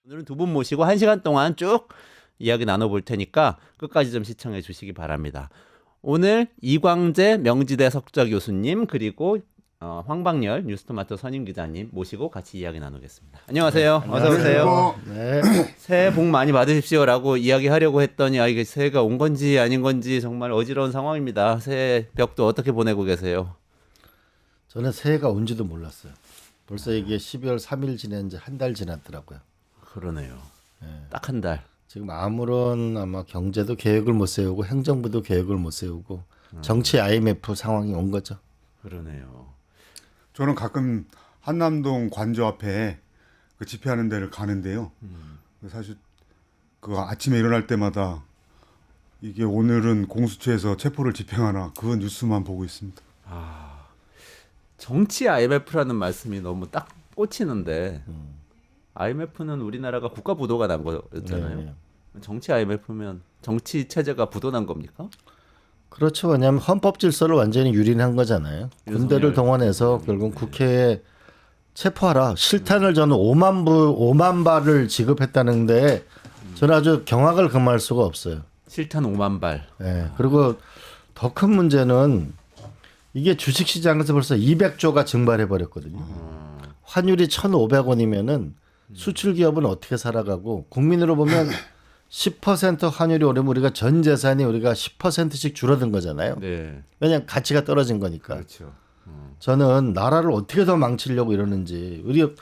오늘은 두 분 모시고 1시간 동안 쭉 이야기 나눠볼 테니까 끝까지 좀 시청해 주시기 바랍니다. 오늘 이광재 명지대 석좌 교수님 그리고 황방열 뉴스토마토 선임 기자님 모시고 같이 이야기 나누겠습니다. 안녕하세요. 네, 어서 오세요. 네. 새해 복 많이 받으십시오라고 이야기하려고 했더니 이게 새해가 온 건지 아닌 건지 정말 어지러운 상황입니다. 새해 벽도 어떻게 보내고 계세요? 저는 새해가 온지도 몰랐어요. 벌써 이게 12월 3일 지난 지 한 달 지났더라고요. 그러네요. 딱 한 달. 지금 아무런 아마 경제도 계획을 못 세우고 행정부도 계획을 못 세우고 정치 IMF 상황이 온 거죠. 그러네요. 저는 가끔 한남동 관저 앞에 그 집회하는 데를 가는데요. 사실 그 아침에 일어날 때마다 이게 오늘은 공수처에서 체포를 집행하나 그 뉴스만 보고 있습니다. 정치 IMF라는 말씀이 너무 딱 꽂히는데 IMF는 우리나라가 국가 부도가 난 거였잖아요. 네. 정치 IMF면 정치 체제가 부도난 겁니까? 그렇죠. 왜냐하면 헌법 질서를 완전히 유린한 거잖아요. 군대를 동원해서 결국 국회에 체포하라. 실탄을 저는 5만 발을 지급했다는데 저는 아주 경악을 금할 수가 없어요. 실탄 5만 발. 네. 그리고 더 큰 문제는 이게 주식시장에서 벌써 200조가 증발해 버렸거든요. 환율이 1,500원이면은 수출 기업은 어떻게 살아가고 국민으로 보면 10% 환율이 오르면 우리가 전 재산이 우리가 10%씩 줄어든 거잖아요. 네. 왜냐하면 가치가 떨어진 거니까. 그렇죠. 저는 나라를 어떻게 더 망치려고 이러는지 우리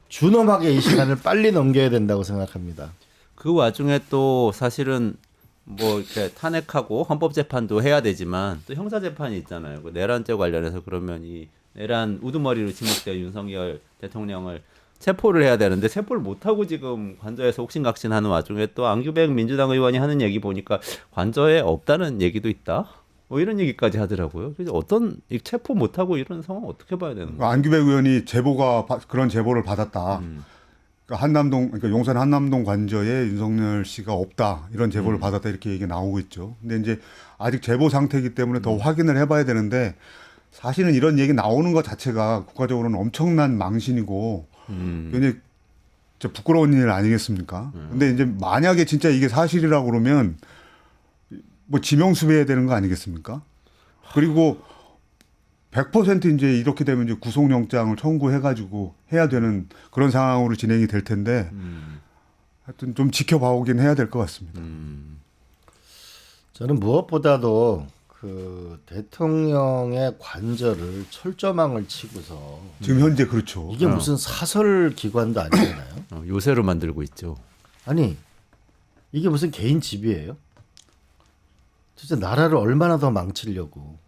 준엄하게 이 시간을 빨리 넘겨야 된다고 생각합니다. 그 와중에 또 사실은 뭐 이렇게 탄핵하고 헌법재판도 해야 되지만 또 형사재판이 있잖아요. 그 내란죄 관련해서 그러면 이 내란 우두머리로 지목된 윤석열 대통령을 체포를 해야 되는데 체포를 못하고 지금 관저에서 옥신각신하는 와중에 또 안규백 민주당 의원이 하는 얘기 보니까 관저에 없다는 얘기도 있다. 뭐 이런 얘기까지 하더라고요. 그래서 어떤 체포 못하고 이런 상황 어떻게 봐야 되는 거예요? 안규백 의원이 그런 제보를 받았다. 그러니까 그러니까 용산 한남동 관저에 윤석열 씨가 없다 이런 제보를 받았다 이렇게 얘기 나오고 있죠. 근데 이제 아직 제보 상태이기 때문에 더 확인을 해봐야 되는데 사실은 이런 얘기 나오는 것 자체가 국가적으로는 엄청난 망신이고 굉장히 진짜 부끄러운 일 아니겠습니까? 근데 이제 만약에 진짜 이게 사실이라고 그러면 뭐 지명수배해야 되는 거 아니겠습니까? 그리고 100% 이제 이렇게 되면 이제 구속영장을 청구해가지고 해야 되는 그런 상황으로 진행이 될 텐데 하여튼 좀 지켜봐오긴 해야 될 것 같습니다. 저는 무엇보다도 그 대통령의 관저를 철조망을 치고서 지금 현재 그렇죠. 이게 무슨 사설 기관도 아니잖아요. 요새로 만들고 있죠. 아니 이게 무슨 개인 집이에요? 진짜 나라를 얼마나 더 망치려고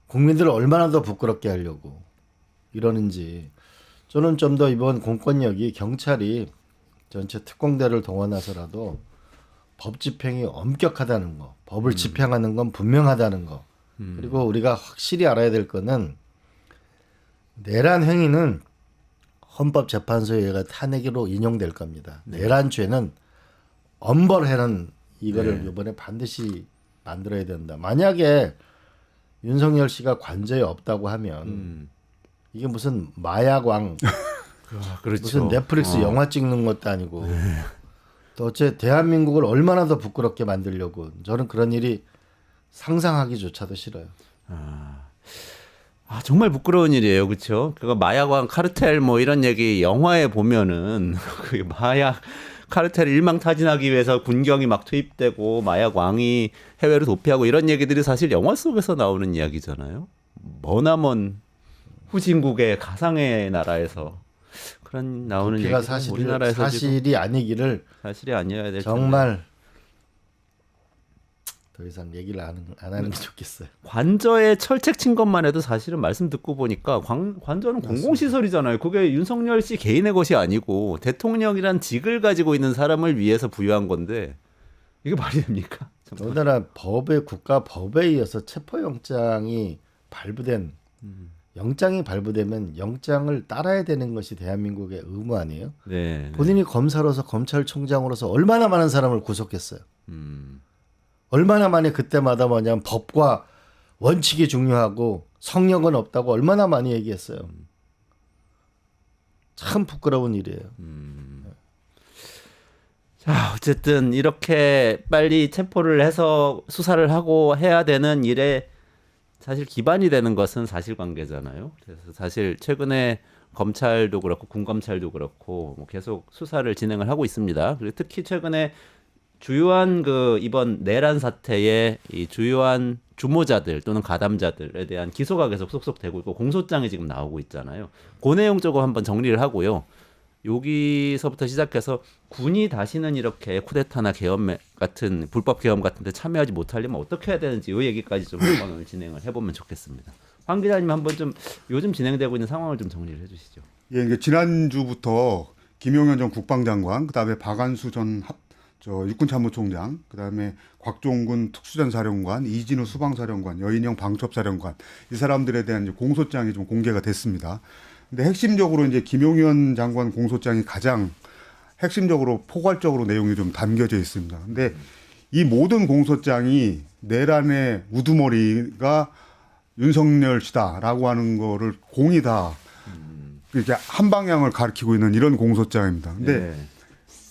국민들을 얼마나 더 부끄럽게 하려고 이러는지 저는 좀 더 이번 공권력이 경찰이 전체 특공대를 동원해서라도 법 집행이 엄격하다는 거, 법을 집행하는 건 분명하다는 거. 그리고 우리가 확실히 알아야 될 거는 내란 행위는 헌법재판소에 의해 탄핵으로 인용될 겁니다. 내란죄는 엄벌해는 이거를 이번에 반드시 만들어야 된다. 만약에 윤석열 씨가 관저에 없다고 하면 이게 무슨 마약왕, 그렇죠. 무슨 넷플릭스 영화 찍는 것도 아니고 또 어째 대한민국을 얼마나 더 부끄럽게 만들려고 저는 그런 일이 상상하기조차도 싫어요. 정말 부끄러운 일이에요. 그렇죠? 그거 마약왕 카르텔 뭐 이런 얘기 영화에 보면은 그 마약 카르텔을 일망타진하기 위해서 군경이 막 투입되고 마약왕이 해외로 도피하고 이런 얘기들이 사실 영화 속에서 나오는 이야기잖아요. 머나먼 후진국의 가상의 나라에서 그런 나오는 도피가 얘기가 우리나라에서 사실이 아니기를 사실이 아니어야 될 정말 더 이상 얘기를 안 하는 게 좋겠어요. 관저에 철책 친 것만 해도 사실은 말씀 듣고 보니까 관저는 공공시설이잖아요. 그게 윤석열 씨 개인의 것이 아니고 대통령이란 직을 가지고 있는 사람을 위해서 부여한 건데 이게 말이 됩니까? 더군다나 국가 법에 의해서 체포영장이 발부된 영장이 발부되면 영장을 따라야 되는 것이 대한민국의 의무 아니에요? 네. 본인이 검사로서 검찰총장으로서 얼마나 많은 사람을 구속했어요. 얼마나 많이 그때마다 뭐냐면 법과 원칙이 중요하고 성역은 없다고 얼마나 많이 얘기했어요. 참 부끄러운 일이에요. 자, 어쨌든 이렇게 빨리 체포를 해서 수사를 하고 해야 되는 일에 사실 기반이 되는 것은 사실관계잖아요. 그래서 사실 최근에 검찰도 그렇고 군검찰도 그렇고 뭐 계속 수사를 진행을 하고 있습니다. 그리고 특히 최근에 주요한 그 이번 내란 사태의 이 주요한 주모자들 또는 가담자들에 대한 기소가 계속 속속되고 있고 공소장이 지금 나오고 있잖아요. 그 내용 조금 한번 정리를 하고요. 여기서부터 시작해서 군이 다시는 이렇게 쿠데타나 계엄 같은 불법 계엄 같은 데 참여하지 못하려면 어떻게 해야 되는지 이 얘기까지 좀 한번 진행을 해보면 좋겠습니다. 황 기자님 한번 좀 요즘 진행되고 있는 상황을 좀 정리를 해주시죠. 예, 이게 지난주부터 김용현 전 국방장관, 그다음에 박안수 전 육군참모총장, 그다음에 곽종군 특수전사령관, 이진우 수방사령관, 여인영 방첩사령관 이 사람들에 대한 이제 공소장이 좀 공개가 됐습니다. 근데 핵심적으로 이제 김용현 장관 공소장이 가장 핵심적으로 포괄적으로 내용이 좀 담겨져 있습니다. 근데 이 모든 공소장이 내란의 우두머리가 윤석열 씨다라고 하는 거를 공이 다 이렇게 한 방향을 가리키고 있는 이런 공소장입니다. 근데 네.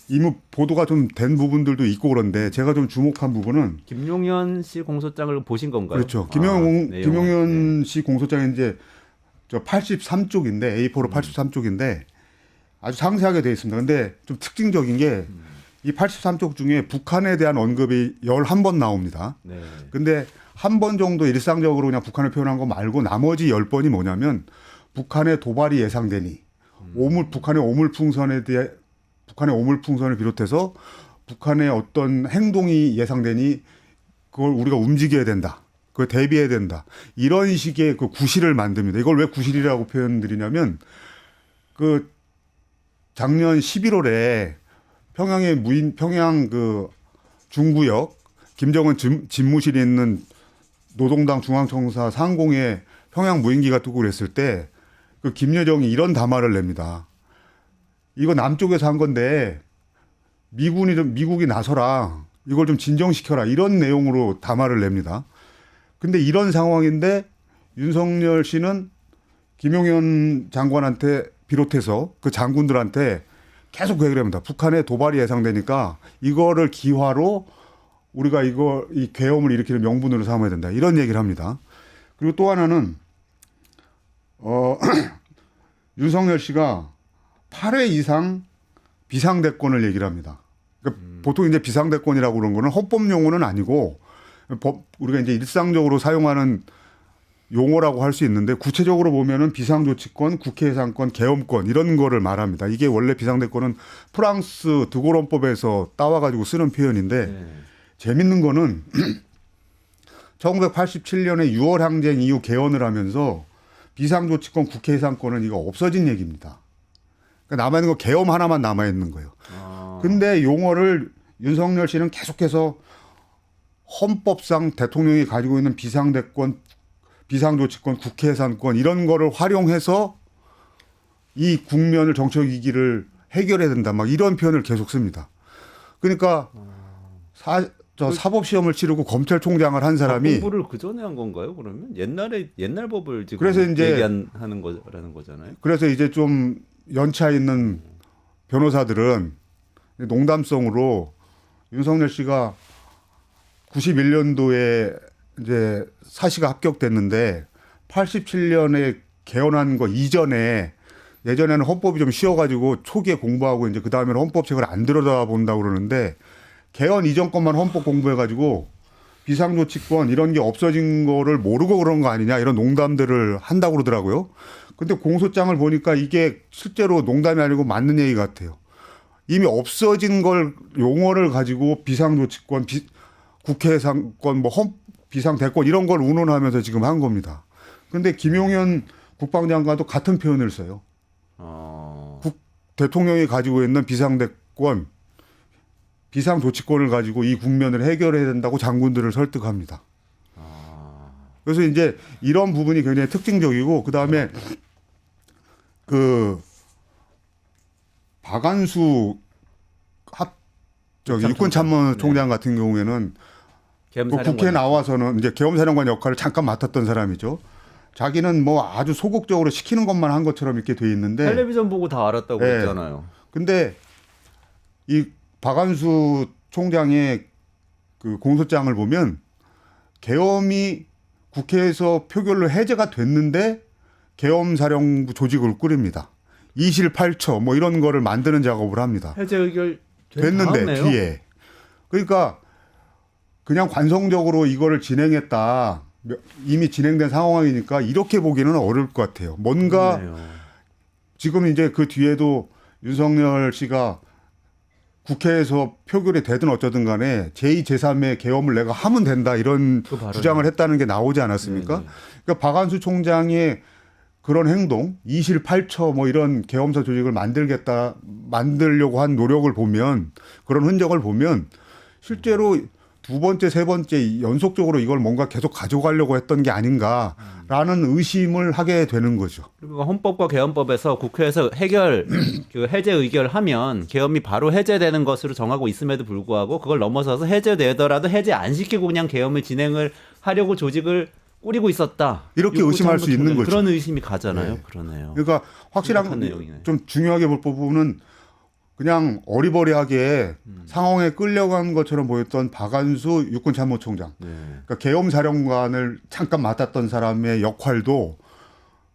이미 보도가 좀 된 부분들도 있고 그런데 제가 좀 주목한 부분은 김용현 씨 공소장을 보신 건가요? 그렇죠. 내용은. 김용현 씨 공소장이 이제 저 83쪽인데 A4로 83쪽인데 아주 상세하게 되어 있습니다. 근데 좀 특징적인 게 이 83쪽 중에 북한에 대한 언급이 11번 나옵니다. 네. 근데 한 번 정도 일상적으로 그냥 북한을 표현한 거 말고 나머지 10번이 뭐냐면 북한의 도발이 예상되니 북한의 오물풍선에 대해 북한의 오물풍선을 비롯해서 북한의 어떤 행동이 예상되니 그걸 우리가 움직여야 된다. 그걸 대비해야 된다. 이런 식의 그 구실을 만듭니다. 이걸 왜 구실이라고 표현드리냐면 그 작년 11월에 평양 그 중구역 김정은 집무실에 있는 노동당 중앙청사 상공에 평양 무인기가 뜨고 그랬을 때 그 김여정이 이런 담화를 냅니다. 이거 남쪽에서 한 건데 미국이 나서라. 이걸 좀 진정시켜라. 이런 내용으로 담화를 냅니다. 근데 이런 상황인데 윤석열 씨는 김용현 장관한테 비롯해서 그 장군들한테 계속 그 얘기를 합니다. 북한의 도발이 예상되니까 이거를 기화로 우리가 이 계엄을 일으키는 명분으로 삼아야 된다. 이런 얘기를 합니다. 그리고 또 하나는 윤석열 씨가 8회 이상 비상대권을 얘기를 합니다. 그러니까 보통 이제 비상대권이라고 그런 거는 헌법 용어는 아니고 우리가 이제 일상적으로 사용하는 용어라고 할 수 있는데 구체적으로 보면은 비상조치권, 국회 예산권, 계엄권 이런 거를 말합니다. 이게 원래 비상대권은 프랑스 드골헌법에서 따와가지고 쓰는 표현인데 네. 재밌는 거는 1987년에 6월 항쟁 이후 개헌을 하면서 비상조치권, 국회 예산권은 이거 없어진 얘기입니다. 그러니까 남아있는 거 계엄 하나만 남아있는 거예요. 근데 용어를 윤석열 씨는 계속해서 헌법상 대통령이 가지고 있는 비상대권, 비상조치권, 국회 예산권 이런 거를 활용해서 이 국면을 정치적 위기를 해결해야 된다. 막 이런 표현을 계속 씁니다. 그러니까 사법시험을 치르고 검찰총장을 한 사람이 공부를 그 전에 한 건가요? 그러면 옛날 법을 지금 그래서 이제 얘기하는 거라는 거잖아요. 그래서 이제 좀 연차 있는 변호사들은 농담성으로 윤석열 씨가 91년도에 이제 사시가 합격됐는데 87년에 개헌한 거 이전에 예전에는 헌법이 좀 쉬워가지고 초기에 공부하고 이제 그 다음에는 헌법책을 안 들여다본다고 그러는데 개헌 이전 것만 헌법 공부해가지고 비상조치권 이런 게 없어진 거를 모르고 그런 거 아니냐 이런 농담들을 한다고 그러더라고요. 근데 공소장을 보니까 이게 실제로 농담이 아니고 맞는 얘기 같아요. 이미 없어진 걸 용어를 가지고 비상조치권, 국회 예산권, 비상대권 이런 걸 운운하면서 지금 한 겁니다. 근데 김용현 국방장관도 같은 표현을 써요. 대통령이 가지고 있는 비상대권, 비상조치권을 가지고 이 국면을 해결해야 된다고 장군들을 설득합니다. 그래서 이제 이런 부분이 굉장히 특징적이고 그다음에 그 박안수 육군참모총장 같은 경우에는 그 국회에 나와서는 이제 계엄사령관 역할을 잠깐 맡았던 사람이죠. 자기는 뭐 아주 소극적으로 시키는 것만 한 것처럼 이렇게 돼 있는데 텔레비전 보고 다 알았다고 했잖아요. 근데 이 박한수 총장의 그 공소장을 보면 계엄이 국회에서 표결로 해제가 됐는데 계엄사령부 조직을 꾸립니다. 2실8처 뭐 이런 거를 만드는 작업을 합니다. 해제 의결 됐는데 다음에요? 뒤에. 그러니까 그냥 관성적으로 이거를 진행했다. 이미 진행된 상황이니까 이렇게 보기는 어려울 것 같아요. 뭔가 그러네요. 지금 이제 그 뒤에도 윤석열 씨가 국회에서 표결이 되든 어쩌든 간에 제2, 제3의 계엄을 내가 하면 된다 이런 그 발언이- 주장을 했다는 게 나오지 않았습니까? 네네. 그러니까 박한수 총장의 그런 행동, 2실8처 뭐 이런 계엄사 조직을 만들려고 한 노력을 보면 그런 흔적을 보면 실제로 두 번째, 세 번째 연속적으로 이걸 뭔가 계속 가져가려고 했던 게 아닌가라는 의심을 하게 되는 거죠. 그리고 헌법과 개헌법에서 국회에서 그 해제 의결하면 계엄이 바로 해제되는 것으로 정하고 있음에도 불구하고 그걸 넘어서서 해제되더라도 해제 안 시키고 그냥 계엄을 진행을 하려고 조직을 꾸리고 있었다. 이렇게 육구 의심할 수 있는 참모총장은 거죠. 그런 의심이 가잖아요. 네. 그러네요. 그러니까 확실한 심각한 내용이네. 좀 중요하게 볼 부분은 그냥 어리버리하게 상황에 끌려간 것처럼 보였던 박한수 육군참모총장. 네. 그러니까 계엄사령관을 잠깐 맡았던 사람의 역할도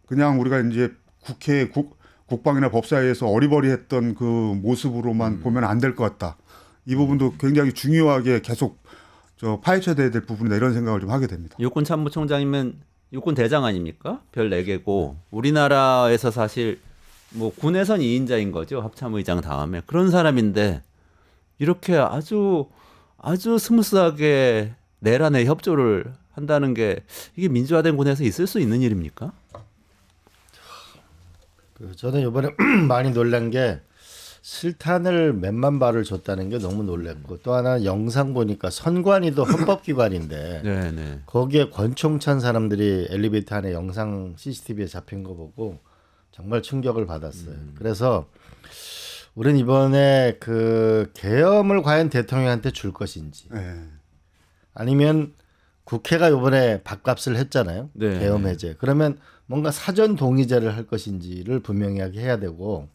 그냥 우리가 이제 국회 국방이나 법사위에서 어리버리했던 그 모습으로만 보면 안 될 것 같다. 이 부분도 굉장히 중요하게 계속 파헤쳐야 될 부분이다 이런 생각을 좀 하게 됩니다. 육군 참모총장이면 육군 대장 아닙니까? 별 4개고 우리나라에서 사실 뭐 군에선 2인자인 거죠. 합참의장 다음에 그런 사람인데 이렇게 아주 스무스하게 내란에 협조를 한다는 게 이게 민주화된 군에서 있을 수 있는 일입니까? 저는 이번에 많이 놀란 게 실탄을 몇만 발을 줬다는 게 너무 놀랐고 또 하나 영상 보니까 선관위도 헌법기관인데 네. 거기에 권총 찬 사람들이 엘리베이터 안에 영상 CCTV에 잡힌 거 보고 정말 충격을 받았어요. 그래서 우리는 이번에 그 계엄을 과연 대통령한테 줄 것인지 네. 아니면 국회가 이번에 밥값을 했잖아요. 네. 계엄 해제. 그러면 뭔가 사전 동의제를 할 것인지를 분명하게 해야 되고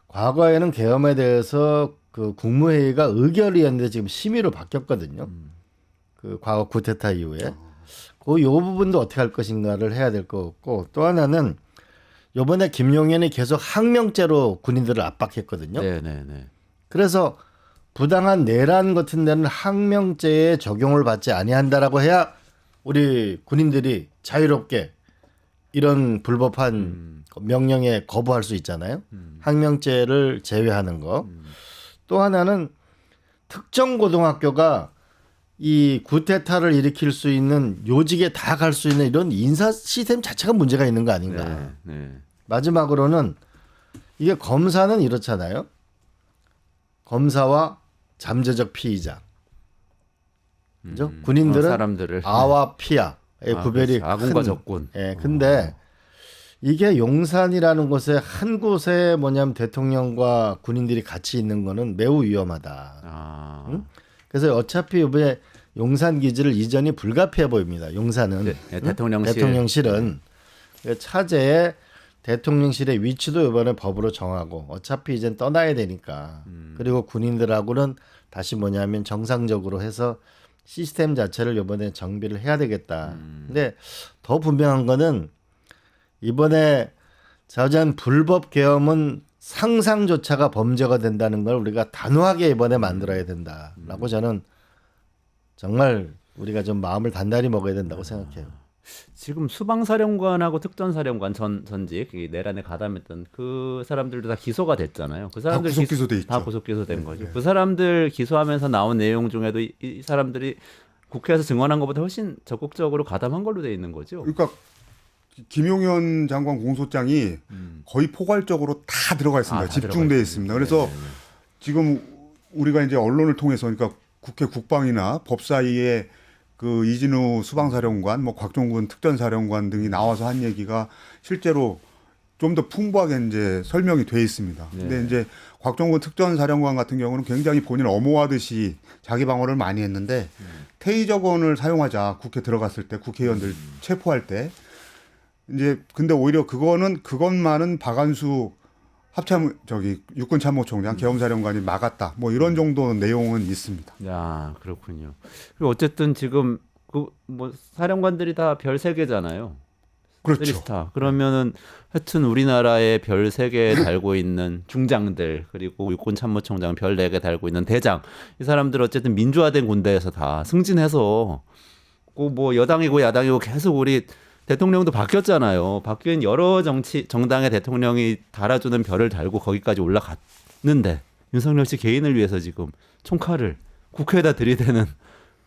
과거에는 계엄에 대해서 그 국무회의가 의결이었는데 지금 심의로 바뀌었거든요. 그 과거 쿠데타 이후에. 그 요 부분도 어떻게 할 것인가를 해야 될 것 같고 또 하나는 이번에 김용현이 계속 항명죄로 군인들을 압박했거든요. 네. 그래서 부당한 내란 같은 데는 항명죄에 적용을 받지 아니한다라고 해야 우리 군인들이 자유롭게 이런 불법한 명령에 거부할 수 있잖아요. 항명죄를 제외하는 거. 또 하나는 특정 고등학교가 이 구테타를 일으킬 수 있는 요직에 다 갈 수 있는 이런 인사 시스템 자체가 문제가 있는 거 아닌가. 네. 마지막으로는 이게 검사는 이렇잖아요. 검사와 잠재적 피의자. 그죠? 군인들은 사람들을 아와 피아의 구별이 그렇죠. 아군과 큰- 적군. 예, 근데 이게 용산이라는 곳에 한 곳에 뭐냐면 대통령과 군인들이 같이 있는 거는 매우 위험하다. 아. 그래서 어차피 이번에 용산 기지를 이전이 불가피해 보입니다. 용산은 네, 대통령실. 대통령실은 차제에 대통령실의 위치도 이번에 법으로 정하고 어차피 이젠 떠나야 되니까 그리고 군인들하고는 다시 뭐냐면 정상적으로 해서 시스템 자체를 이번에 정비를 해야 되겠다. 근데 더 분명한 거는 이번에 자전 불법 계엄은 상상조차가 범죄가 된다는 걸 우리가 단호하게 이번에 만들어야 된다라고 저는 정말 우리가 좀 마음을 단단히 먹어야 된다고 생각해요. 지금 수방사령관하고 특전사령관 전직 이 내란에 가담했던 그 사람들도 다 기소가 됐잖아요. 그 사람들 구속 기소돼 있죠. 다 구속 기소된 거죠. 그 사람들 기소하면서 나온 내용 중에도 이 사람들이 국회에서 증언한 것보다 훨씬 적극적으로 가담한 걸로 돼 있는 거죠. 그러니까 김용현 장관 공소장이 거의 포괄적으로 다 들어가 있습니다. 다 집중돼 들어가 있습니다. 그래서 지금 우리가 이제 언론을 통해서 그러니까 국회 국방이나 법사위에 그 이진우 수방사령관, 뭐 곽종근 특전사령관 등이 나와서 한 얘기가 실제로 좀 더 풍부하게 이제 설명이 돼 있습니다. 근데 이제 곽종근 특전사령관 같은 경우는 굉장히 본인 엄호하듯이 자기 방어를 많이 했는데 테이저건을 사용하자 국회 들어갔을 때 국회의원들 체포할 때 이제 근데 오히려 그것만은 박한수 육군 참모총장, 계엄사령관이 막았다. 뭐 이런 정도 내용은 있습니다. 야, 그렇군요. 그리고 어쨌든 지금 그 뭐 사령관들이 다 별 3개잖아요. 그렇죠. 스타. 그러면은 하여튼 우리나라에 별 3개 달고 있는 중장들, 그리고 육군 참모총장 별 4개 달고 있는 대장, 이 사람들 어쨌든 민주화된 군대에서 다 승진해서 꼭 뭐 여당이고 야당이고 계속 우리 대통령도 바뀌었잖아요. 바뀐 여러 정당의 대통령이 달아주는 별을 달고 거기까지 올라갔는데 윤석열 씨 개인을 위해서 지금 총칼을 국회에다 들이대는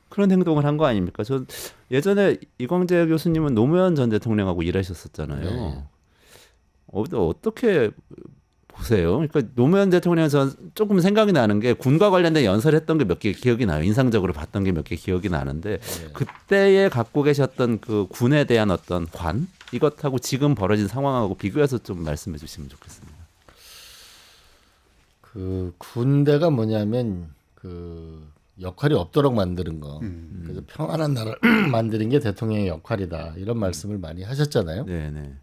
그런 행동을 한 거 아닙니까? 저 예전에 이광재 교수님은 노무현 전 대통령하고 일하셨었잖아요. 네. 어떻게 보세요? 그러니까 노무현 대통령 전 조금 생각이 나는 게 군과 관련된 연설했던 게 몇 개 기억이 나요. 인상적으로 봤던 게 몇 개 기억이 나는데 그때에 갖고 계셨던 그 군에 대한 어떤 관 이것하고 지금 벌어진 상황하고 비교해서 좀 말씀해 주시면 좋겠습니다. 그 군대가 뭐냐면 그 역할이 없도록 만드는 거. 그래서 평안한 나라를 만드는 게 대통령의 역할이다. 이런 말씀을 많이 하셨잖아요. 네네.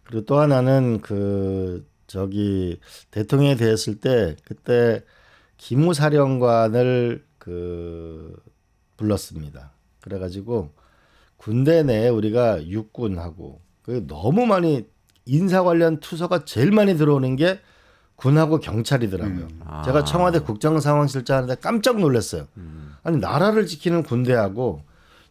그리고 또 하나는 그 대통령이 되었을 때 그때 기무사령관을 그 불렀습니다. 그래가지고 군대 내에 우리가 육군하고 그 너무 많이 인사 관련 투서가 제일 많이 들어오는 게 군하고 경찰이더라고요. 제가 청와대 국정상황실장 하는데 깜짝 놀랐어요. 아니 나라를 지키는 군대하고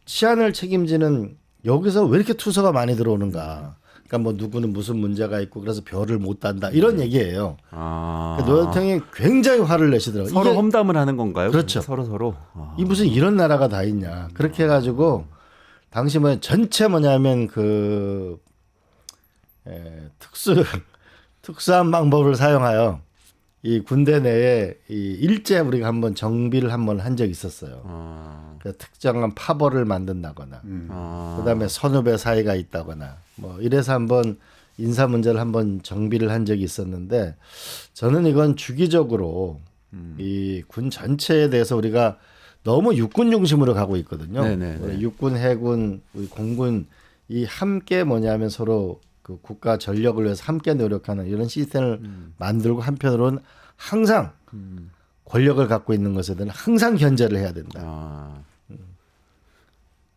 치안을 책임지는 여기서 왜 이렇게 투서가 많이 들어오는가. 그러니까 뭐 누구는 무슨 문제가 있고 그래서 별을 못 단다 이런 얘기예요. 그러니까 노 대통령이 굉장히 화를 내시더라고요. 서로 이게 험담을 하는 건가요? 그렇죠. 서로. 이 무슨 이런 나라가 다 있냐. 그렇게 해가지고 당시 뭐 전체 뭐냐면 그 특수한 방법을 사용하여 이 군대 내에 이 일제 우리가 한번 정비를 한번 한 적이 있었어요. 그러니까 특정한 파벌을 만든다거나, 그다음에 선후배 사이가 있다거나, 뭐 이래서 한번 인사 문제를 한번 정비를 한 적이 있었는데, 저는 이건 주기적으로 이 군 전체에 대해서 우리가 너무 육군 중심으로 가고 있거든요. 우리 육군, 해군, 우리 공군 이 함께 뭐냐면 서로 그 국가 전력을 위해서 함께 노력하는 이런 시스템을 만들고 한편으로는 항상 권력을 갖고 있는 것에 대한 항상 견제를 해야 된다.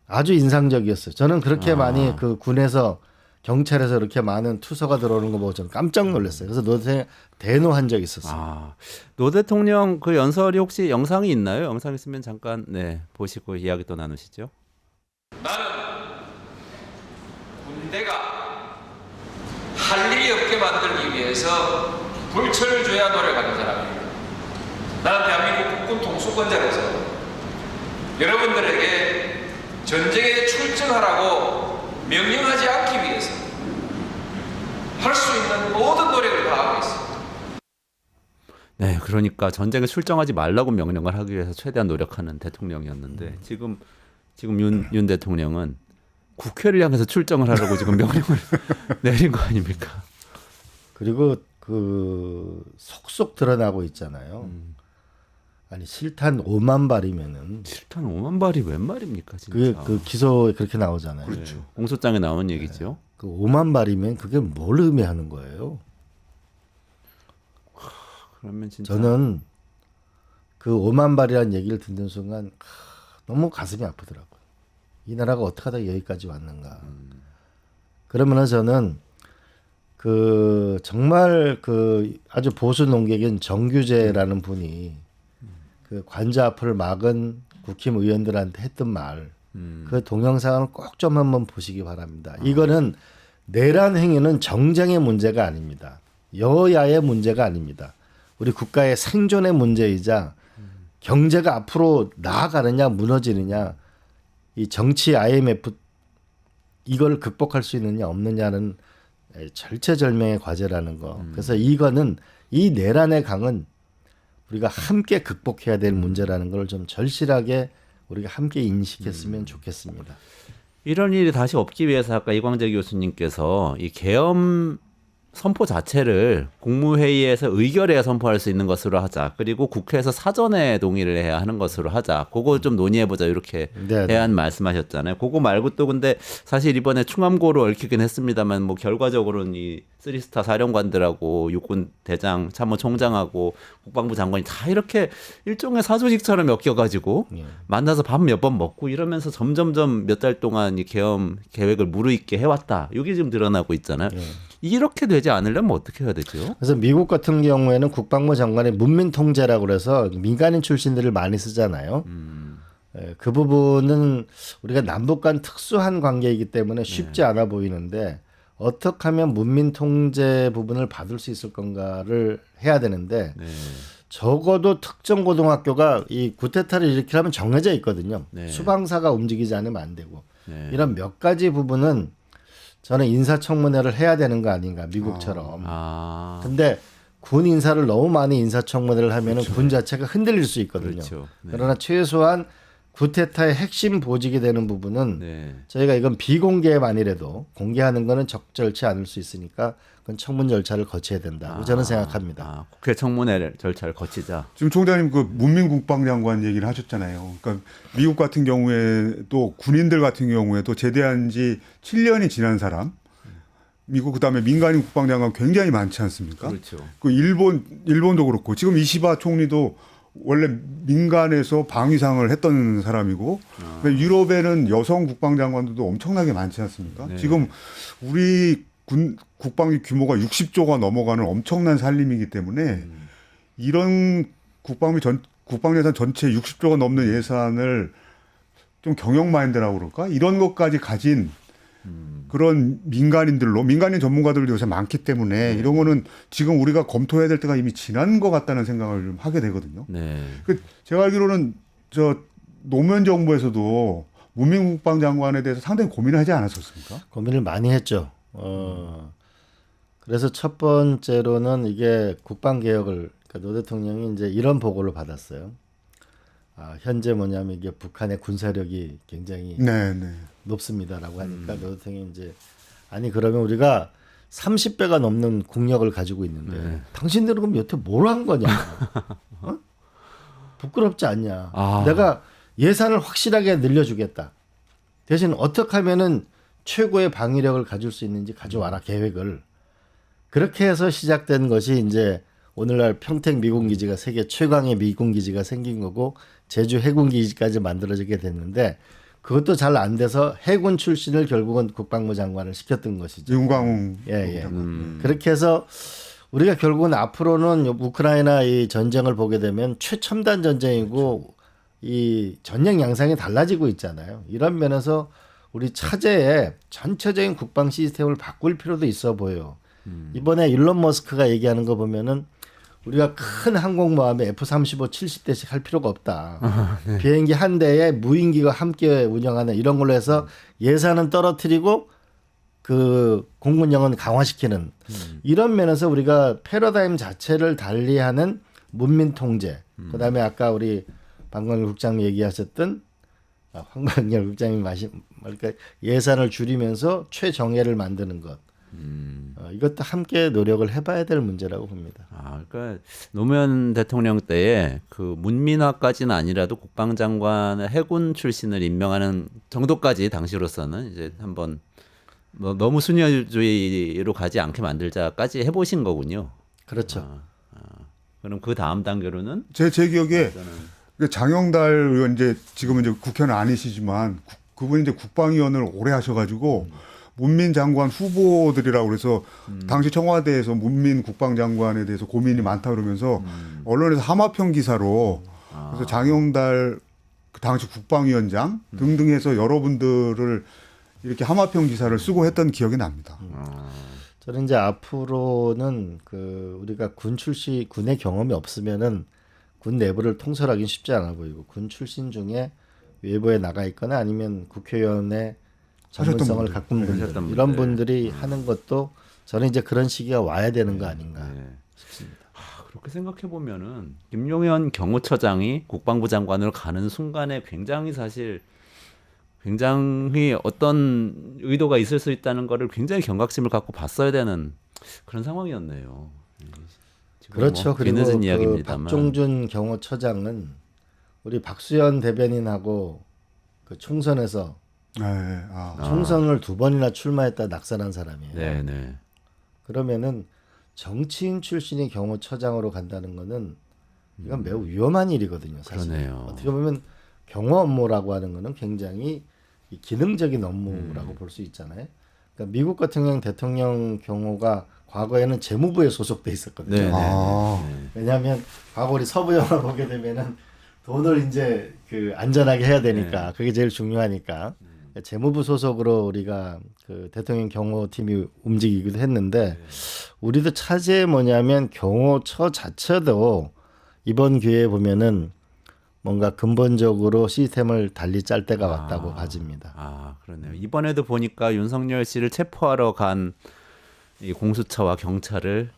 아주 인상적이었어요. 저는 그렇게 많이 그 군에서 경찰에서 이렇게 많은 투서가 들어오는 거 보고 저는 깜짝 놀랐어요. 그래서 노 대통령 대노한 적이 있었어요. 노 대통령 그 연설이 혹시 영상이 있나요? 영상 있으면 잠깐 보시고 이야기 또 나누시죠. 나는 군대가 할 일이 없게 만들기 위해서 불철을 줘야 노력하는 사람입니다. 나는 대한민국 국군 통수권자로서 여러분들에게 전쟁에 출정하라고 명령하지 않기 위해서 할 수 있는 모든 노력을 다하고 있습니다. 네, 그러니까 전쟁에 출정하지 말라고 명령을 하기 위해서 최대한 노력하는 대통령이었는데 지금 윤 대통령은 국회를 향해서 출정을 하라고 지금 명령을 내린 거 아닙니까? 그리고 그 속속 드러나고 있잖아요. 아니 실탄 5만 발이면은 실탄 5만 발이 웬 말입니까, 진짜? 그 기소에 그렇게 나오잖아요. 그렇죠. 공소장에 나온 얘기죠. 그 5만 발이면 그게 뭘 의미하는 거예요? 그러면 진짜 저는 그 5만 발이라는 얘기를 듣는 순간 너무 가슴이 아프더라고요. 이 나라가 어떻게 하다 여기까지 왔는가. 그러면은 저는 그 정말 그 아주 보수 농객인 정규재라는 분이 그 관저 앞을 막은 국힘 의원들한테 했던 말, 그 동영상을 꼭 좀 한번 보시기 바랍니다. 이거는 내란 행위는 정쟁의 문제가 아닙니다. 여야의 문제가 아닙니다. 우리 국가의 생존의 문제이자 경제가 앞으로 나아가느냐 무너지느냐, 이 정치 IMF 이걸 극복할 수 있느냐 없느냐는 절체절명의 과제라는 거. 그래서 이거는 이 내란의 강은 우리가 함께 극복해야 될 문제라는 걸 좀 절실하게 우리가 함께 인식했으면 좋겠습니다. 이런 일이 다시 없기 위해서 아까 이광재 교수님께서 이 계엄 선포 자체를 국무회의에서 의결해야 선포할 수 있는 것으로 하자. 그리고 국회에서 사전에 동의를 해야 하는 것으로 하자. 그거 좀 논의해보자. 이렇게 해안 말씀하셨잖아요. 그거 말고 또 근데 사실 이번에 충암고로 얽히긴 했습니다만 뭐 결과적으로는 이 쓰리스타 사령관들하고 육군 대장 참모총장하고 국방부 장관이 다 이렇게 일종의 사조직처럼 엮여가지고 만나서 밥 몇 번 먹고 이러면서 점점점 몇 달 동안 이 계엄 계획을 무르익게 해왔다. 이게 지금 드러나고 있잖아요. 이렇게 되지 않으려면 어떻게 해야 되죠? 그래서 미국 같은 경우에는 국방부 장관이 문민 통제라고 그래서 민간인 출신들을 많이 쓰잖아요. 그 부분은 우리가 남북 간 특수한 관계이기 때문에 쉽지 않아 보이는데 어떻게 하면 문민 통제 부분을 받을 수 있을 건가를 해야 되는데 적어도 특정 고등학교가 이 구테타를 일으키려면 정해져 있거든요. 수방사가 움직이지 않으면 안 되고 이런 몇 가지 부분은 저는 인사청문회를 해야 되는 거 아닌가 미국처럼. 근데 군 인사를 너무 많이 인사청문회를 하면은 군 자체가 흔들릴 수 있거든요. 그러나 최소한 구테타의 핵심 보직이 되는 부분은 저희가 이건 비공개만이라도 공개하는 거는 적절치 않을 수 있으니까 그건 청문 절차를 거쳐야 된다고 저는 생각합니다. 국회 청문회 절차를 거치자. 지금 총장님 그 문민국방장관 얘기를 하셨잖아요. 그러니까 미국 같은 경우에 또 군인들 같은 경우에도 제대한 지 7년이 지난 사람, 미국 그다음에 민간인 국방장관 굉장히 많지 않습니까? 그렇죠. 그 일본도 그렇고 지금 이시바 총리도 원래 민간에서 방위상을 했던 사람이고 유럽에는 여성 국방장관들도 엄청나게 많지 않습니까? 지금 우리 군 국방비 규모가 60조가 넘어가는 엄청난 산림이기 때문에 이런 국방 예산 전체 60조가 넘는 예산을 좀 경영 마인드라고 그럴까? 이런 것까지 가진 그런 민간인 전문가들도 요새 많기 때문에 이런 거는 지금 우리가 검토해야 될 때가 이미 지난 것 같다는 생각을 좀 하게 되거든요. 제가 알기로는 노무현 정부에서도 문민국방장관에 대해서 상당히 고민을 하지 않았었습니까? 고민을 많이 했죠. 그래서 첫 번째로는 이게 국방개혁을 그러니까 노 대통령이 이제 이런 보고를 받았어요. 현재 뭐냐면 이게 북한의 군사력이 굉장히 높습니다라고 하니까 노 대통령이 이제 아니 그러면 우리가 30배가 넘는 국력을 가지고 있는데 당신들은 그럼 여태 뭘 한 거냐? 어? 부끄럽지 않냐? 내가 예산을 확실하게 늘려주겠다. 대신 어떻게 하면은 최고의 방위력을 가질 수 있는지 가져와라 계획을. 그렇게 해서 시작된 것이 이제 오늘날 평택 미군기지가 세계 최강의 미군기지가 생긴 거고 제주 해군기지까지 만들어지게 됐는데 그것도 잘 안 돼서 해군 출신을 결국은 국방부 장관을 시켰던 것이죠. 윤광웅. 그렇게 해서 우리가 결국은 앞으로는 우크라이나 이 전쟁을 보게 되면 최첨단 전쟁이고 이 전력 양상이 달라지고 있잖아요. 이런 면에서 우리 차제에 전체적인 국방 시스템을 바꿀 필요도 있어 보여요. 이번에 일론 머스크가 얘기하는 거 보면은 우리가 큰 항공모함에 F-35 70대씩 할 필요가 없다. 비행기 한 대에 무인기가 함께 운영하는 이런 걸로 해서 예산은 떨어뜨리고 그 공군력은 강화시키는 이런 면에서 우리가 패러다임 자체를 달리하는 문민 통제. 그다음에 아까 우리 방광일 국장님 얘기하셨던 황방열 국장님 그러니까 예산을 줄이면서 최정예를 만드는 것. 이것도 함께 노력을 해봐야 될 문제라고 봅니다. 그러니까 노무현 대통령 때에 그 문민화까지는 아니라도 국방장관을 해군 출신을 임명하는 정도까지 당시로서는 이제 한번 뭐 너무 순혈주의로 가지 않게 만들자까지 해보신 거군요. 그렇죠. 그럼 그 다음 단계로는 제 기억에 장영달 의원 이제 지금은 이제 국회는 아니시지만 그분이 이제 국방위원을 오래 하셔가지고. 문민 장관 후보들이라고 그래서 당시 청와대에서 문민 국방장관에 대해서 고민이 많다 그러면서 언론에서 하마평 기사로 그래서 장영달 그 당시 국방위원장 등등 해서 여러분들을 이렇게 하마평 기사를 쓰고 했던 기억이 납니다. 저는 이제 앞으로는 그 우리가 군의 경험이 없으면은 군 내부를 통솔하기는 쉽지 않아 보이고 군 출신 중에 외부에 나가 있거나 아니면 국회의원의 전문성을 갖고 있는 분들, 이런 분들이 하는 것도 저는 이제 그런 시기가 와야 되는 거 아닌가 싶습니다. 그렇게 생각해 보면은 김용현 경호처장이 국방부 장관으로 가는 순간에 굉장히 어떤 의도가 있을 수 있다는 거를 굉장히 경각심을 갖고 봤어야 되는 그런 상황이었네요. 그렇죠. 뭐 그리고 뒤늦은 그 이야기입니다만. 박종준 경호처장은 우리 박수현 대변인하고 그 총선에서 총선을 2번이나 출마했다 낙선한 사람이에요. 네네. 그러면은 정치인 출신이 경호처장으로 간다는 거는 이건 매우 위험한 일이거든요. 사실. 그러네요. 어떻게 보면 경호 업무라고 하는 거는 굉장히 이 기능적인 업무라고 볼 수 있잖아요. 그러니까 미국 같은 경우는 대통령 경호가 과거에는 재무부에 소속돼 있었거든요. 네, 네, 아. 네. 왜냐하면 과거 우리 서부 영화 보게 되면은 돈을 이제 그 안전하게 해야 되니까 그게 제일 중요하니까 재무부 소속으로 우리가 그 대통령 경호팀이 움직이기도 했는데 우리도 차제에 뭐냐면 경호처 자체도 이번 기회에 보면은 뭔가 근본적으로 시스템을 달리 짤 때가 왔다고 봐집니다. 아, 그러네요. 이번에도 보니까 윤석열 씨를 체포하러 간 이 공수처와 경찰을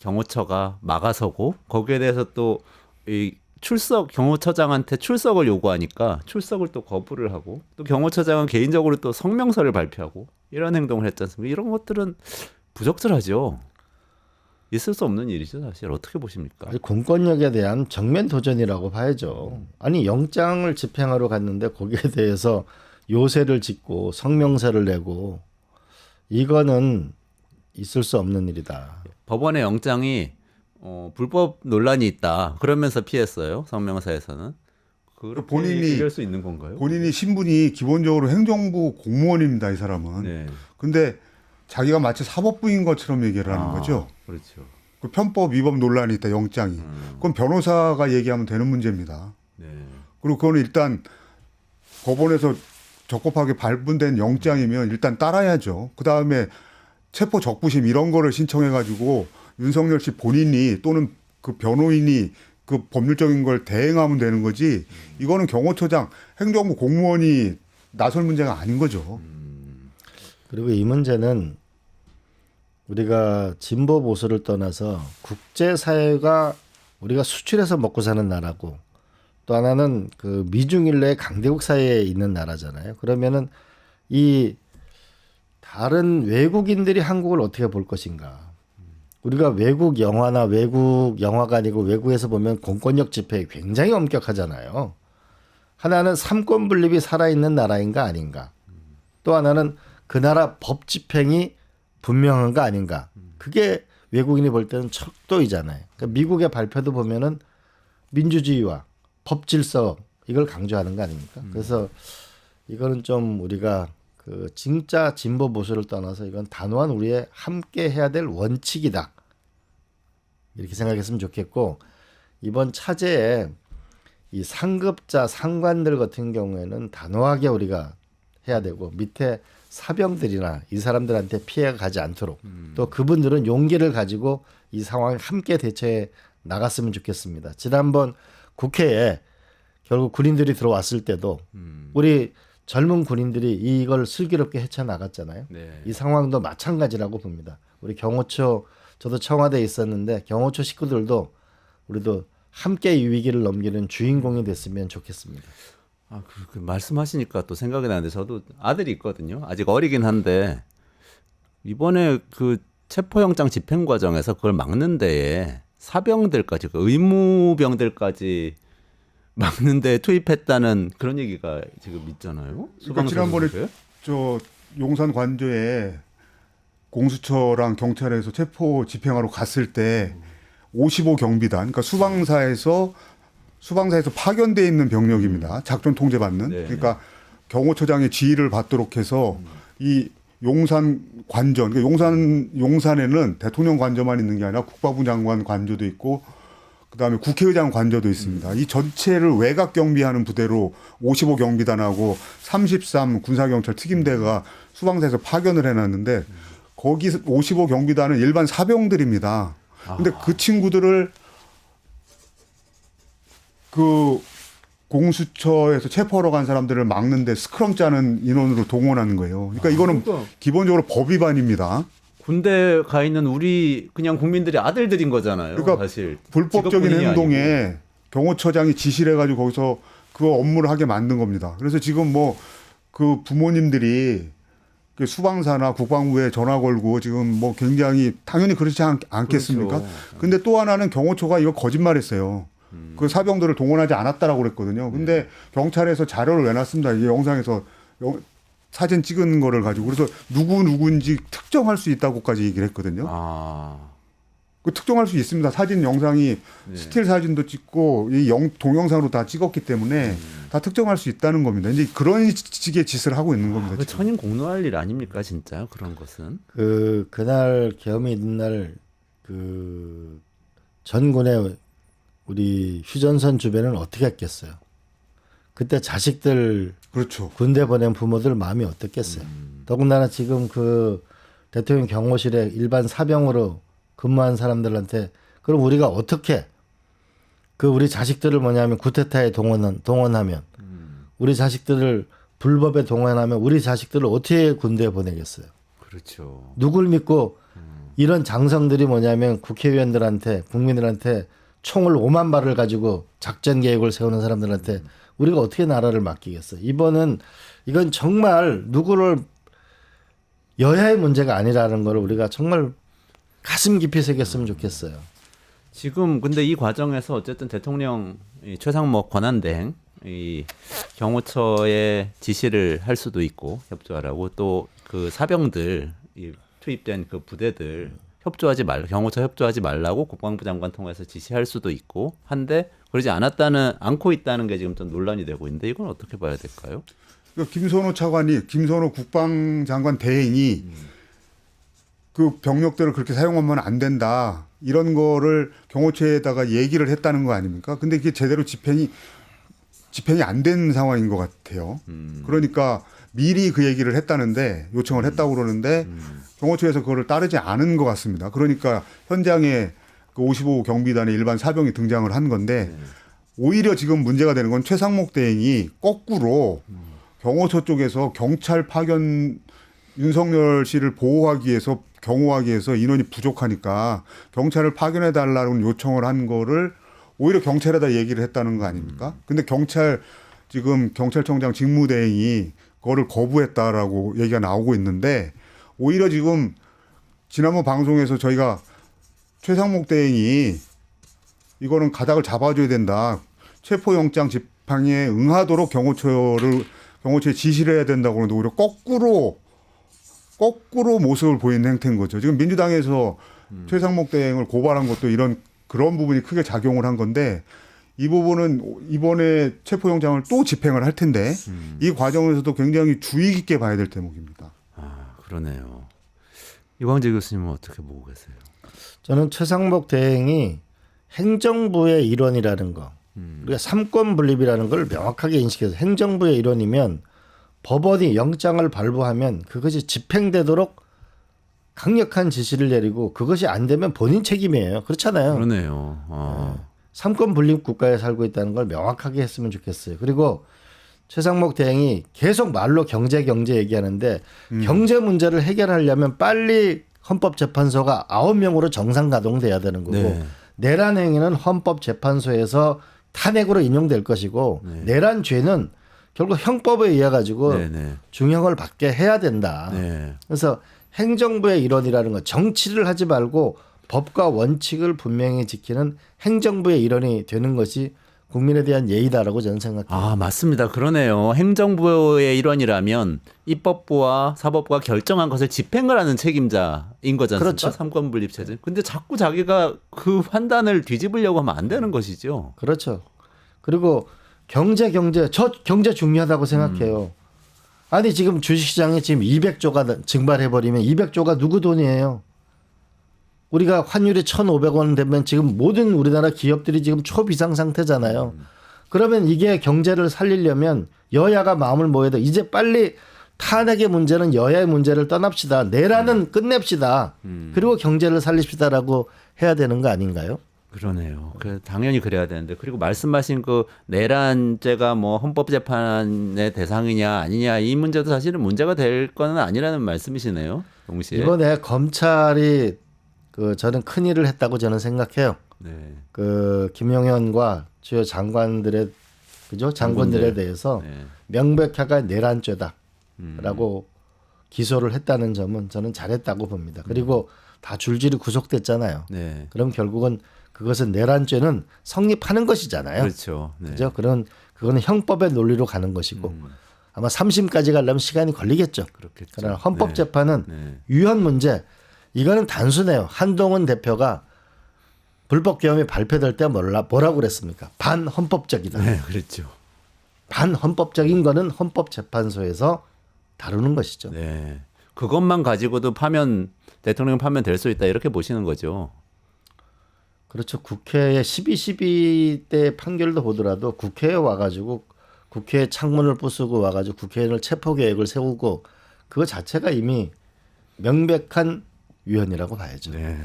경호처가 막아서고 거기에 대해서 또 이 출석 경호처장한테 출석을 요구하니까 출석을 또 거부를 하고 또 경호처장은 개인적으로 또 성명서를 발표하고 이런 행동을 했지 않습니까? 이런 것들은 부적절하죠. 있을 수 없는 일이죠, 사실. 어떻게 보십니까? 아니, 공권력에 대한 정면 도전이라고 봐야죠. 아니 영장을 집행하러 갔는데 거기에 대해서 요새를 짓고 성명서를 내고 이거는 있을 수 없는 일이다. 법원의 영장이 불법 논란이 있다. 그러면서 피했어요. 성명서에서는. 그렇게 본인이- 얘기할 수 있는 건가요? 본인이 신분이 기본적으로 행정부 공무원입니다. 이 사람은. 네. 근데 자기가 마치 사법부인 것처럼 얘기를 하는 아, 거죠. 그렇죠. 그 편법 위법 논란이 있다. 영장이. 그건 변호사가 얘기하면 되는 문제입니다. 네. 그리고 그거는 일단 법원에서 적법하게 발부된 영장이면 일단 따라야죠. 그 다음에 체포 적부심 이런 거를 신청해가지고 윤석열 씨 본인이 또는 그 변호인이 그 법률적인 걸 대행하면 되는 거지. 이거는 경호처장 행정부 공무원이 나설 문제가 아닌 거죠. 그리고 이 문제는 우리가 진보 보수를 떠나서 국제사회가 우리가 수출해서 먹고 사는 나라고 또 하나는 그 미중일로의 강대국 사이에 있는 나라잖아요. 그러면은 이 다른 외국인들이 한국을 어떻게 볼 것인가? 우리가 외국 영화나 외국 영화가 아니고 외국에서 보면 공권력 집회 굉장히 엄격하잖아요. 하나는 삼권 분립이 살아있는 나라인가 아닌가? 또 하나는 그 나라 법 집행이 분명한가 아닌가? 그게 외국인이 볼 때는 척도이잖아요. 그러니까 미국의 발표도 보면은 민주주의와 법 질서 이걸 강조하는 거 아닙니까? 그래서 이거는 좀 우리가 그 진짜 진보 보수를 떠나서 이건 단호한 우리의 함께 해야 될 원칙이다. 이렇게 생각했으면 좋겠고 이번 차제에 이 상급자 상관들 같은 경우에는 단호하게 우리가 해야 되고 밑에 사병들이나 이 사람들한테 피해가 가지 않도록 또 그분들은 용기를 가지고 이 상황에 함께 대처해 나갔으면 좋겠습니다. 지난번 국회에 결국 군인들이 들어왔을 때도 우리 젊은 군인들이 이걸 슬기롭게 헤쳐나갔잖아요. 네. 이 상황도 마찬가지라고 봅니다. 우리 경호처 저도 청와대에 있었는데 경호처 식구들도 우리도 함께 이 위기를 넘기는 주인공이 됐으면 좋겠습니다. 아, 그 말씀하시니까 또 생각이 나는데 저도 아들이 있거든요. 아직 어리긴 한데 이번에 그 체포영장 집행 과정에서 그걸 막는 데에 사병들까지 그 의무병들까지 막는 데 투입했다는 그런 얘기가 지금 있잖아요. 그러니까 지난번에 저 용산 관저에 공수처랑 경찰에서 체포 집행하러 갔을 때 55 경비단, 그러니까 수방사에서 파견돼 있는 병력입니다. 작전 통제받는. 네. 그러니까 경호처장의 지휘를 받도록 해서 이 용산 관저, 그러니까 용산에는 대통령 관저만 있는 게 아니라 국방부 장관 관저도 있고 그다음에 국회의장 관저도 있습니다. 이 전체를 외곽 경비하는 부대로 55 경비단하고 33 군사경찰 특임대가 수방사에서 파견을 해놨는데 거기 55 경비단은 일반 사병들입니다. 근데 그 친구들을 그 공수처에서 체포하러 간 사람들을 막는데 스크럼 짜는 인원으로 동원하는 거예요. 그러니까 이거는 그러니까. 기본적으로 법 위반입니다. 군대 가 있는 우리 그냥 국민들의 아들들인 거잖아요. 그러니까 사실 불법적인 직업군인이 행동에 아니고. 경호처장이 지시를 해가지고 거기서 그 업무를 하게 만든 겁니다. 그래서 지금 뭐 그 부모님들이 그 수방사나 국방부에 전화 걸고 지금 뭐 굉장히 당연히 그렇지 않겠습니까? 그렇죠. 근데 또 하나는 경호처가 이거 거짓말했어요. 그 사병들을 동원하지 않았다라고 그랬거든요. 근데 경찰에서 자료를 내놨습니다. 이 영상에서 사진 찍은 거를 가지고 그래서 누군지 특정할 수 있다고까지 얘기를 했거든요. 아. 그 특정할 수 있습니다. 사진 영상이 스틸 사진도 찍고 이 동영상으로 다 찍었기 때문에 다 특정할 수 있다는 겁니다. 이제 그런 식의 짓을 하고 있는 겁니다. 그 지금. 천인 공노할 일 아닙니까 진짜 그런 것은? 그날 계엄이 있는 날 그 전군의 우리 휴전선 주변은 어떻게 했겠어요? 그때 자식들 그렇죠. 군대 보낸 부모들 마음이 어떻겠어요? 더군다나 지금 그 대통령 경호실에 일반 사병으로 근무한 사람들한테 그럼 우리가 어떻게 그 우리 자식들을 뭐냐면 쿠데타에 동원하면 우리 자식들을 불법에 동원하면 우리 자식들을 어떻게 군대에 보내겠어요? 그렇죠. 누굴 믿고 이런 장성들이 뭐냐면 국회의원들한테 국민들한테 총을 5만 발을 가지고 작전 계획을 세우는 사람들한테 우리가 어떻게 나라를 맡기겠어요? 이건 정말 누구를 여야의 문제가 아니라는 걸 우리가 정말 가슴 깊이 새겼으면 좋겠어요. 지금 근데 이 과정에서 어쨌든 대통령 이 최상목 권한대행 이 경호처에 지시를 할 수도 있고 협조하라고 또 그 사병들 이 투입된 그 부대들 경호처 협조하지 말라고 국방부 장관 통해서 지시할 수도 있고 한데 그러지 않고 있다는 게 지금 좀 논란이 되고 있는데 이건 어떻게 봐야 될까요? 그러니까 김선호 국방장관 대행이 그 병력들을 그렇게 사용하면 안 된다. 이런 거를 경호처에다가 얘기를 했다는 거 아닙니까? 근데 그게 제대로 집행이 안 된 상황인 것 같아요. 그러니까 미리 그 얘기를 했다는데 요청을 했다고 그러는데 경호처에서 그거를 따르지 않은 것 같습니다. 그러니까 현장에 그 55 경비단의 일반 사병이 등장을 한 건데 오히려 지금 문제가 되는 건 최상목 대행이 거꾸로 경호처 쪽에서 경찰 파견 윤석열 씨를 경호하기 위해서 인원이 부족하니까 경찰을 파견해 달라는 요청을 한 거를 오히려 경찰에다 얘기를 했다는 거 아닙니까? 근데 지금 경찰청장 직무대행이 그거를 거부했다라고 얘기가 나오고 있는데 오히려 지금 지난번 방송에서 저희가 최상목 대행이 이거는 가닥을 잡아줘야 된다. 체포영장 집행에 응하도록 경호처에 지시를 해야 된다고 하는데 오히려 거꾸로 모습을 보이는 행태인 거죠. 지금 민주당에서 최상목 대행을 고발한 것도 그런 부분이 크게 작용을 한 건데 이 부분은 이번에 체포영장을 또 집행을 할 텐데 이 과정에서도 굉장히 주의 깊게 봐야 될 대목입니다. 아 그러네요. 이광재 교수님은 어떻게 보고 계세요? 저는 최상목 대행이 행정부의 일원이라는 거 우리가 삼권 분립이라는 걸 명확하게 인식해서 행정부의 일원이면 법원이 영장을 발부하면 그것이 집행되도록 강력한 지시를 내리고 그것이 안 되면 본인 책임이에요. 그렇잖아요. 그러네요. 삼권 분립 국가에 살고 있다는 걸 명확하게 했으면 좋겠어요. 그리고 최상목 대행이 계속 말로 경제 얘기하는데 경제 문제를 해결하려면 빨리 헌법재판소가 9명으로 정상 가동돼야 되는 거고 네. 내란 행위는 헌법재판소에서 탄핵으로 인용될 것이고 내란 죄는 결국 형법에 의해 가지고 중형을 받게 해야 된다. 네. 그래서 행정부의 일원이라는 것 정치를 하지 말고 법과 원칙을 분명히 지키는 행정부의 일원이 되는 것이 국민에 대한 예의다라고 저는 생각합니다. 아 맞습니다. 그러네요. 행정부의 일원이라면 입법부와 사법부가 결정한 것을 집행을 하는 책임자인 거지 않습니까? 그렇죠. 삼권분립 체제. 근데 자꾸 자기가 그 판단을 뒤집으려고 하면 안 되는 것이죠. 그렇죠. 그리고 저 경제 중요하다고 생각해요. 아니 지금 주식시장에 지금 200조가 증발해버리면 200조가 누구 돈이에요? 우리가 환율이 1,500원 되면 지금 모든 우리나라 기업들이 지금 초비상 상태잖아요. 그러면 이게 경제를 살리려면 여야가 마음을 모아야 돼. 이제 빨리 탄핵의 문제는 여야의 문제를 떠납시다. 내란은 끝냅시다. 그리고 경제를 살립시다라고 해야 되는 거 아닌가요? 그러네요. 당연히 그래야 되는데 그리고 말씀하신 그 내란죄가 뭐 헌법재판의 대상이냐 아니냐 이 문제도 사실은 문제가 될 거는 아니라는 말씀이시네요. 동시에 이번에 검찰이 저는 큰 일을 했다고 저는 생각해요. 네. 김용현과 주요 장관들에 대해서 명백하게 내란죄다라고 기소를 했다는 점은 저는 잘했다고 봅니다. 그리고 다 줄줄이 구속됐잖아요. 네. 그럼 결국은 그것은 내란죄는 성립하는 것이잖아요. 그렇죠. 네. 그죠? 그거는 형법의 논리로 가는 것이고 아마 3심까지 가려면 시간이 걸리겠죠. 그렇겠죠. 그러나 헌법재판은 네. 유연 문제 이거는 단순해요. 한동훈 대표가 불법 계엄이 발표될 때 뭐라고 그랬습니까? 반헌법적이다. 네, 그랬죠. 반헌법적인 거는 헌법재판소에서 다루는 것이죠. 네. 그것만 가지고도 대통령 파면 될 수 있다 이렇게 보시는 거죠. 그렇죠. 국회에 12.12 때 판결도 보더라도 국회에 와가지고 국회 창문을 부수고 와가지고 국회의원을 체포 계획을 세우고 그거 자체가 이미 명백한 위헌이라고 봐야죠. 네.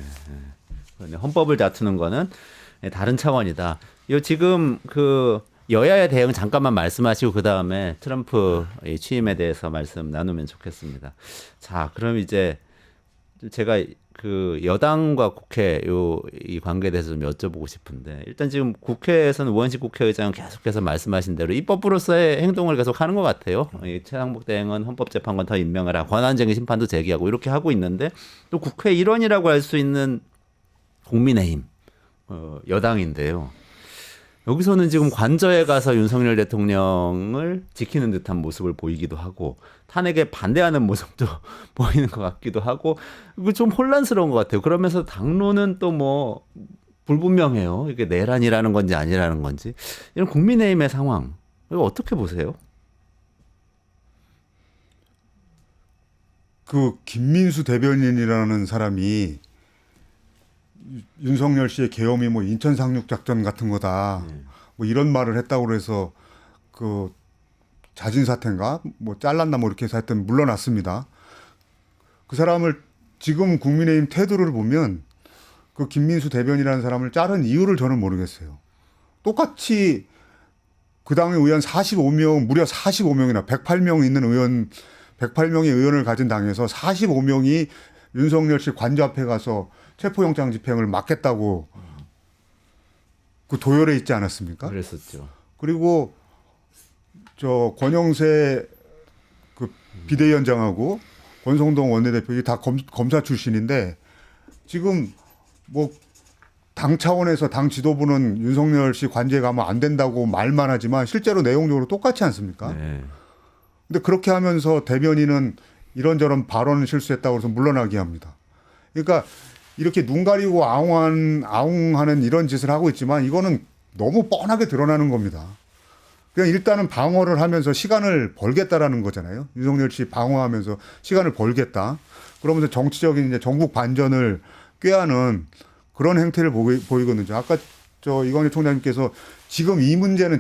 그런데 헌법을 다투는 거는 다른 차원이다. 요 지금 그 여야의 대응 잠깐만 말씀하시고 그 다음에 트럼프 취임에 대해서 말씀 나누면 좋겠습니다. 자, 그럼 이제 제가 그 여당과 국회 이 관계에 대해서 좀 여쭤보고 싶은데 일단 지금 국회에서는 우원식 국회의장은 계속해서 말씀하신 대로 입법부로서의 행동을 계속 하는 것 같아요. 이 최상목 대행은 헌법재판관 더 임명을 하고 권한쟁의 심판도 제기하고 이렇게 하고 있는데 또 국회 일원이라고 할 수 있는 국민의힘 여당인데요. 여기서는 지금 관저에 가서 윤석열 대통령을 지키는 듯한 모습을 보이기도 하고 탄핵에 반대하는 모습도 보이는 것 같기도 하고 이거 좀 혼란스러운 것 같아요. 그러면서 당론은 또 뭐 불분명해요. 이게 내란이라는 건지 아니라는 건지 이런 국민의힘의 상황 이거 어떻게 보세요? 그 김민수 대변인이라는 사람이 윤석열 씨의 계엄이 뭐 인천 상륙 작전 같은 거다. 뭐 이런 말을 했다고 그래서 그 자진 사퇴인가 뭐 잘랐나 뭐 이렇게 해서 하여튼 물러났습니다. 그 사람을 지금 국민의힘 태도를 보면 그 김민수 대변인이라는 사람을 자른 이유를 저는 모르겠어요. 똑같이 그 당의 의원 45명 무려 45명이나 108명 있는 의원 108명의 의원을 가진 당에서 45명이 윤석열 씨 관저 앞에 가서 체포영장 집행을 막겠다고 그 도열에 있지 않았습니까? 그랬었죠. 그리고 저 권영세 그 비대위원장하고 권성동 원내대표 이 다 검사 출신인데 지금 뭐 당 차원에서 당 지도부는 윤석열 씨 관저에 가면 안 된다고 말만 하지만 실제로 내용적으로 똑같지 않습니까? 네. 근데 그렇게 하면서 대변인은 이런저런 발언을 실수했다고 해서 물러나게 합니다. 그러니까 이렇게 눈 가리고 아웅하는 이런 짓을 하고 있지만 이거는 너무 뻔하게 드러나는 겁니다. 그냥 일단은 방어를 하면서 시간을 벌겠다라는 거잖아요. 윤석열 씨 방어하면서 시간을 벌겠다. 그러면서 정치적인 이제 전국 반전을 꾀하는 그런 행태를 보이거든요. 아까 저 이광재 총장님께서 지금 이 문제는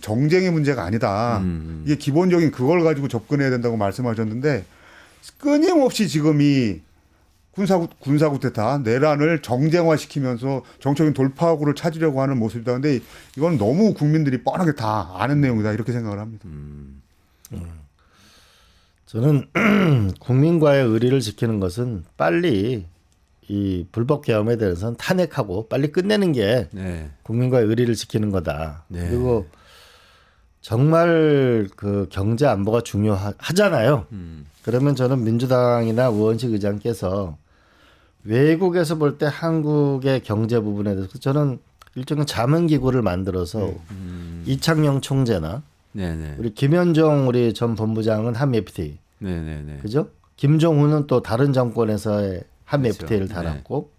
정쟁의 문제가 아니다. 이게 기본적인 그걸 가지고 접근해야 된다고 말씀하셨는데 끊임없이 지금 이 군사 쿠데타 내란을 정쟁화시키면서 정적인 돌파구를 찾으려고 하는 모습이다. 근데 이건 너무 국민들이 뻔하게 다 아는 내용이다 이렇게 생각을 합니다. 저는 국민과의 의리를 지키는 것은 빨리 이 불법 계엄에 대해서는 탄핵하고 빨리 끝내는 게 네. 국민과의 의리를 지키는 거다. 네. 그리고 정말 그 경제 안보가 중요하잖아요. 그러면 저는 민주당이나 우원식 의장께서 외국에서 볼 때 한국의 경제 부분에 대해서 저는 일종의 자문기구를 만들어서 이창용 총재나 네네. 우리 김현종 우리 전 본부장은 한미 FTA, 네네네. 그죠? 김종훈은 또 다른 정권에서의 한미 그렇죠. FTA를 달았고,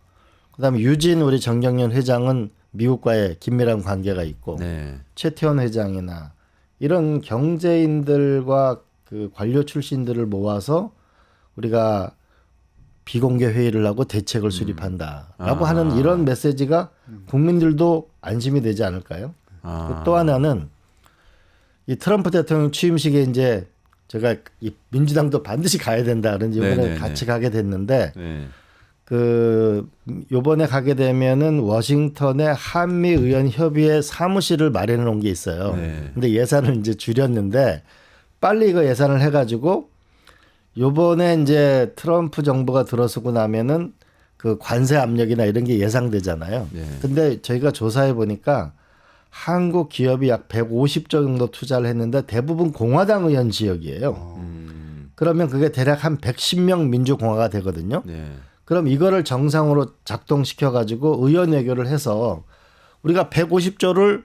그다음에 유진 우리 정경련 회장은 미국과의 긴밀한 관계가 있고, 네. 최태원 회장이나 이런 경제인들과 그 관료 출신들을 모아서 우리가 비공개 회의를 하고 대책을 수립한다라고 하는 이런 메시지가 국민들도 안심이 되지 않을까요? 또 하나는 이 트럼프 대통령 취임식에 이제 제가 이 민주당도 반드시 가야 된다 그런 이번에 네네네. 같이 가게 됐는데 네. 그 요번에 가게 되면은 워싱턴에 한미 의원 협의회 사무실을 마련해 놓은 게 있어요. 네. 근데 예산을 이제 줄였는데 빨리 이거 예산을 해가지고 요번에 이제 트럼프 정부가 들어서고 나면은 그 관세 압력이나 이런 게 예상되잖아요. 네. 근데 저희가 조사해 보니까 한국 기업이 약 150조 정도 투자를 했는데 대부분 공화당 의원 지역이에요. 그러면 그게 대략 한 110명 민주공화가 되거든요. 네. 그럼 이거를 정상으로 작동시켜 가지고 의원 외교를 해서 우리가 150조를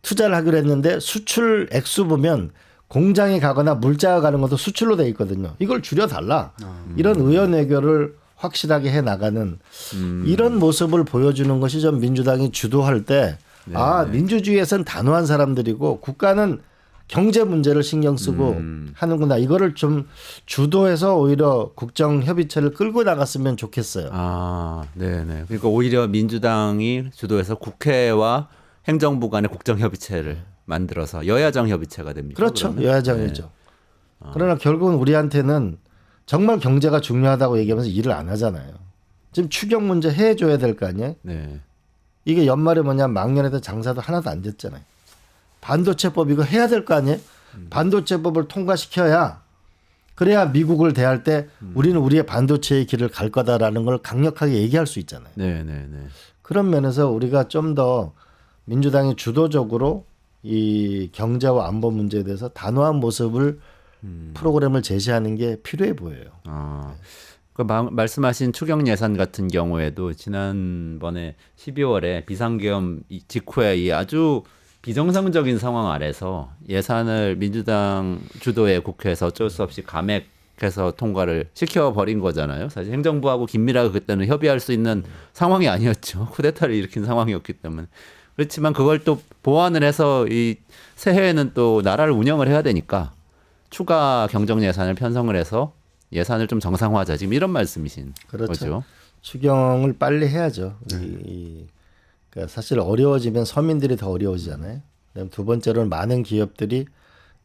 투자를 하기로 했는데 수출 액수 보면 공장에 가거나 물자가 가는 것도 수출로 돼 있거든요. 이걸 줄여달라. 이런 의원 외교를 확실하게 해 나가는 이런 모습을 보여주는 것이 좀 민주당이 주도할 때 민주주의에선 단호한 사람들이고 국가는 경제 문제를 신경 쓰고 하는구나. 이거를 좀 주도해서 오히려 국정협의체를 끌고 나갔으면 좋겠어요. 아, 네네. 그러니까 오히려 민주당이 주도해서 국회와 행정부 간의 국정협의체를 만들어서 여야정 협의체가 됩니다. 그렇죠. 그러면? 여야정이죠. 네. 그러나 결국은 우리한테는 정말 경제가 중요하다고 얘기하면서 일을 안 하잖아요. 지금 추경 문제 해줘야 될 거 아니에요? 네. 이게 연말에 뭐냐 막년에도 장사도 하나도 안 됐잖아요. 반도체법 이거 해야 될 거 아니에요? 반도체법을 통과시켜야 그래야 미국을 대할 때 우리는 우리의 반도체의 길을 갈 거다라는 걸 강력하게 얘기할 수 있잖아요. 네네네. 그런 면에서 우리가 좀 더 민주당이 주도적으로 이 경제와 안보 문제에 대해서 단호한 모습을 프로그램을 제시하는 게 필요해 보여요. 아, 그 말씀하신 추경 예산 같은 경우에도 지난번에 12월에 비상계엄 직후에 이 아주 비정상적인 상황 아래서 예산을 민주당 주도의 국회에서 어쩔 수 없이 감액해서 통과를 시켜버린 거잖아요. 사실 행정부하고 긴밀하게 그때는 협의할 수 있는 상황이 아니었죠. 쿠데타를 일으킨 상황이었기 때문에. 그렇지만 그걸 또 보완을 해서 이 새해에는 또 나라를 운영을 해야 되니까 추가 경정 예산을 편성을 해서 예산을 좀 정상화하자. 지금 이런 말씀이신 그렇죠. 거죠. 추경을 빨리 해야죠. 그러니까 사실 어려워지면 서민들이 더 어려워지잖아요. 그다음 두 번째로는 많은 기업들이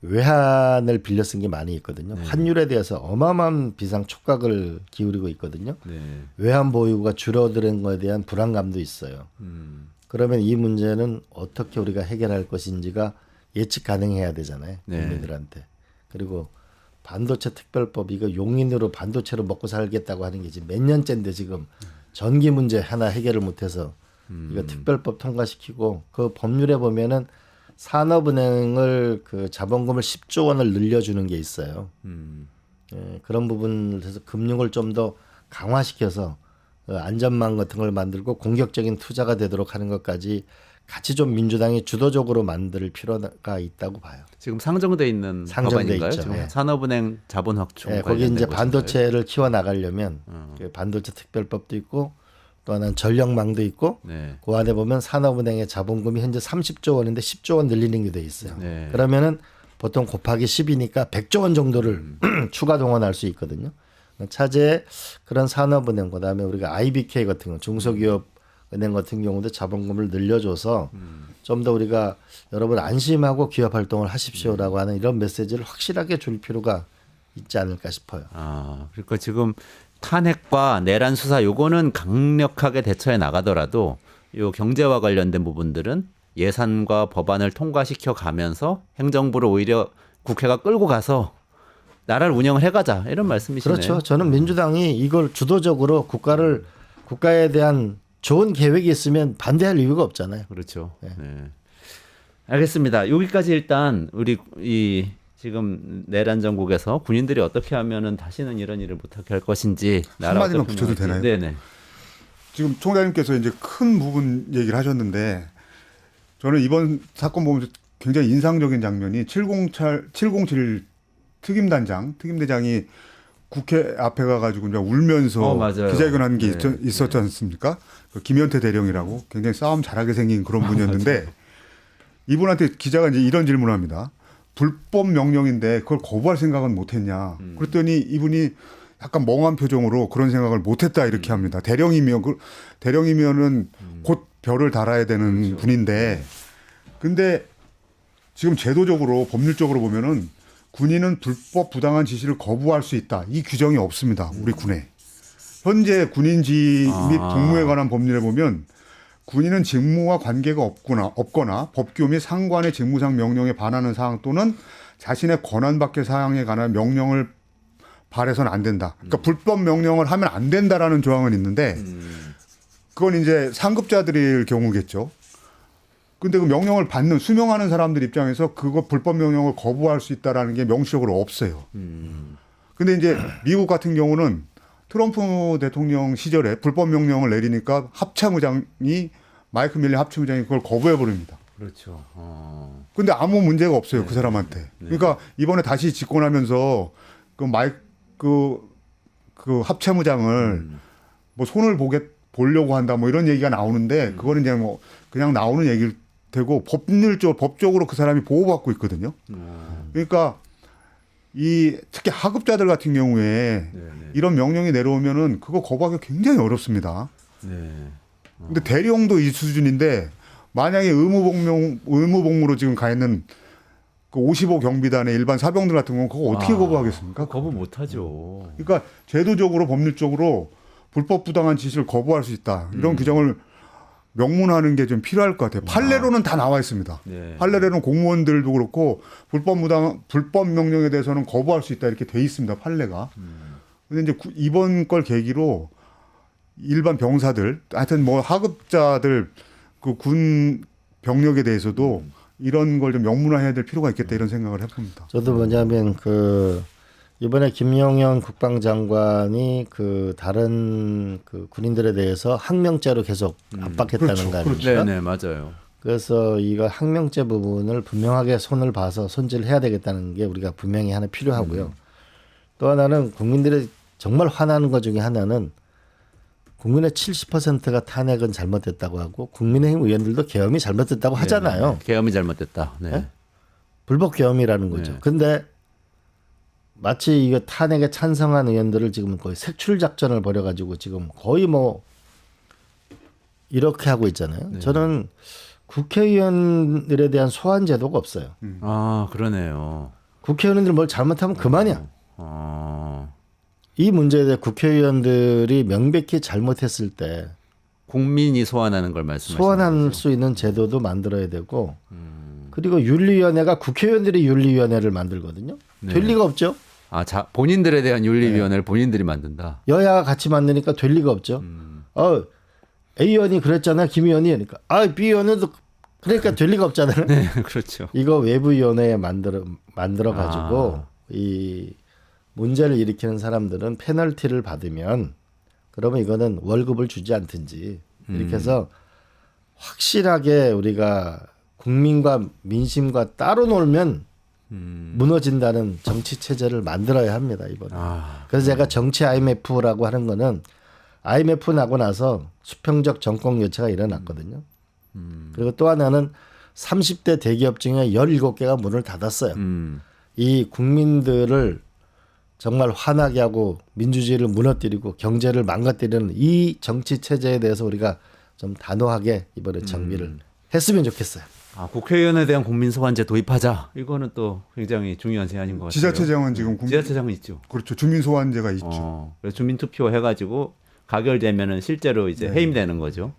외환을 빌려 쓴 게 많이 있거든요. 환율에 대해서 어마어마한 비상 촉각을 기울이고 있거든요. 네. 외환 보유가 줄어드는 것에 대한 불안감도 있어요. 그러면 이 문제는 어떻게 우리가 해결할 것인지가 예측 가능해야 되잖아요. 네. 국민들한테. 그리고 반도체 특별법 이거 용인으로 반도체로 먹고 살겠다고 하는 게 지금 몇 년째인데 지금 전기 문제 하나 해결을 못해서 이거 특별법 통과시키고 그 법률에 보면은 산업은행을 그 자본금을 10조 원을 늘려주는 게 있어요. 예, 그런 부분을 해서 금융을 좀 더 강화시켜서 안전망 같은 걸 만들고 공격적인 투자가 되도록 하는 것까지 같이 좀 민주당이 주도적으로 만들 필요가 있다고 봐요. 지금 상정돼 있는 상정돼 법안인가요? 있죠. 지금 예. 산업은행 자본 확충 예, 거기 이제 관련된 반도체를 키워 나가려면 그 반도체 특별법도 있고 또 하나는 전력망도 있고 네. 그 안에 보면 산업은행의 자본금이 현재 30조 원인데 10조 원 늘리는 게 돼 있어요. 네. 그러면은 보통 곱하기 10이니까 100조 원 정도를 추가 동원할 수 있거든요. 차제에 그런 산업은행 그다음에 우리가 IBK 같은 거 중소기업 은행 같은 경우도 자본금을 늘려줘서 좀 더 우리가 여러분 안심하고 기업 활동을 하십시오라고 하는 이런 메시지를 확실하게 줄 필요가 있지 않을까 싶어요. 아, 그러니까 지금 탄핵과 내란 수사 요거는 강력하게 대처해 나가더라도 요 경제와 관련된 부분들은 예산과 법안을 통과시켜 가면서 행정부를 오히려 국회가 끌고 가서 나라를 운영을 해가자 이런 말씀이시네요. 그렇죠. 저는 민주당이 이걸 주도적으로 국가에 대한 좋은 계획이 있으면 반대할 이유가 없잖아요. 그렇죠. 네. 알겠습니다. 여기까지 일단 우리 이 지금 내란 전국에서 군인들이 어떻게 하면은 다시는 이런 일을 못하게 할 것인지 한마디만 붙여도 되나요? 네네. 지금 총장님께서 이제 큰 부분 얘기를 하셨는데 저는 이번 사건 보면서 굉장히 인상적인 장면이 707 특임대장이 국회 앞에 가가지고 이제 울면서 맞아요. 기자회견하는 게 네. 있었지 않습니까? 그 김현태 대령이라고 굉장히 싸움 잘하게 생긴 그런 분이었는데 이분한테 기자가 이제 이런 질문을 합니다. 불법 명령인데 그걸 거부할 생각은 못했냐? 그랬더니 이분이 약간 멍한 표정으로 그런 생각을 못했다 이렇게 합니다. 대령이면은 곧 별을 달아야 되는 그렇죠. 분인데, 근데 지금 제도적으로 법률적으로 보면은 군인은 불법 부당한 지시를 거부할 수 있다. 이 규정이 없습니다. 우리 군에. 현재 군인지 및 복무에 관한 법률에 보면 군인은 직무와 관계가 없거나 법규 및 상관의 직무상 명령에 반하는 사항 또는 자신의 권한 밖의 사항에 관한 명령을 발해서는 안 된다. 그러니까 불법 명령을 하면 안 된다라는 조항은 있는데 그건 이제 상급자들일 경우겠죠. 근데 그 명령을 받는 수명하는 사람들 입장에서 그거 불법 명령을 거부할 수 있다라는 게 명시적으로 없어요. 근데 이제 미국 같은 경우는 트럼프 대통령 시절에 불법 명령을 내리니까 합참의장이 마이크 밀리 합참의장이 그걸 거부해 버립니다. 그렇죠. 근데 아무 문제가 없어요 그 사람한테. 그러니까 이번에 다시 집권하면서 그 합체무장을 뭐 손을 보려고 한다 뭐 이런 얘기가 나오는데 그거는 이제 뭐 그냥 나오는 얘기일 되고 법적으로 그 사람이 보호받고 있거든요. 그러니까 특히 하급자들 같은 경우에 이런 명령이 내려오면은 그거 거부하기가 굉장히 어렵습니다. 네. 근데 대령도 이 수준인데 만약에 의무복무로 지금 가 있는 그 55 경비단의 일반 사병들 같은 경우는 그거 어떻게 거부하겠습니까? 거부 못하죠. 그러니까 제도적으로 법률적으로 불법 부당한 지시를 거부할 수 있다. 이런 규정을 명문화하는 게 좀 필요할 것 같아요. 판례로는 다 나와 있습니다. 네. 판례로는 공무원들도 그렇고 불법 명령에 대해서는 거부할 수 있다 이렇게 돼 있습니다. 판례가. 근데 이제 이번 걸 계기로 일반 병사들, 하여튼 뭐 하급자들 그 군 병력에 대해서도 이런 걸 좀 명문화해야 될 필요가 있겠다 이런 생각을 해봅니다. 저도 뭐냐면 그 이번에 김용현 국방장관이 그 다른 그 군인들에 대해서 항명죄로 계속 압박했다는 거 아닙니까? 네, 맞아요. 그래서 이거 항명죄 부분을 분명하게 손을 봐서 손질을 해야 되겠다는 게 우리가 분명히 하나 필요하고요. 또 하나는 국민들이 정말 화나는 것 중에 하나는 국민의 70%가 탄핵은 잘못됐다고 하고 국민의힘 의원들도 계엄이 잘못됐다고 하잖아요. 네. 계엄이 잘못됐다. 네. 네? 불법 계엄이라는 거죠. 네. 근데 마치 이거 탄핵에 찬성한 의원들을 지금 거의 색출 작전을 벌여가지고 지금 거의 뭐 이렇게 하고 있잖아요. 네. 저는 국회의원들에 대한 소환 제도가 없어요. 아, 그러네요. 국회의원들 뭘 잘못하면 그만이야. 이 문제에 대해 국회의원들이 명백히 잘못했을 때 국민이 소환하는 걸 말씀하시는 소환할 거죠? 수 있는 제도도 만들어야 되고 그리고 윤리위원회가 국회의원들이 윤리위원회를 만들거든요. 네. 될 리가 없죠. 본인들에 대한 윤리위원회를 본인들이 만든다. 여야가 같이 만드니까 될 리가 없죠. A 의원이 그랬잖아, 김 의원이. 그러니까 B 의원도 그러니까 될 리가 없잖아요. 네, 그렇죠. 이거 외부위원회에 만들어 가지고 이 문제를 일으키는 사람들은 페널티를 받으면 그러면 이거는 월급을 주지 않든지 이렇게 해서 확실하게 우리가 국민과 민심과 따로 놀면 무너진다는 정치 체제를 만들어야 합니다, 이번에. 그래서 제가 정치 IMF라고 하는 거는 IMF 나고 나서 수평적 정권 교체가 일어났거든요. 그리고 또 하나는 30대 대기업 중에 17개가 문을 닫았어요. 이 국민들을 정말 화나게 하고 민주주의를 무너뜨리고 경제를 망가뜨리는 이 정치 체제에 대해서 우리가 좀 단호하게 이번에 정비를 했으면 좋겠어요. 국회의원에 대한 국민 소환제 도입하자. 이거는 또 굉장히 중요한 제안인 것 같아요. 지자체장은 지금 지자체장은 있죠. 그렇죠. 주민 소환제가 있죠. 그래서 주민 투표 해가지고 가결되면은 실제로 이제 해임되는 거죠.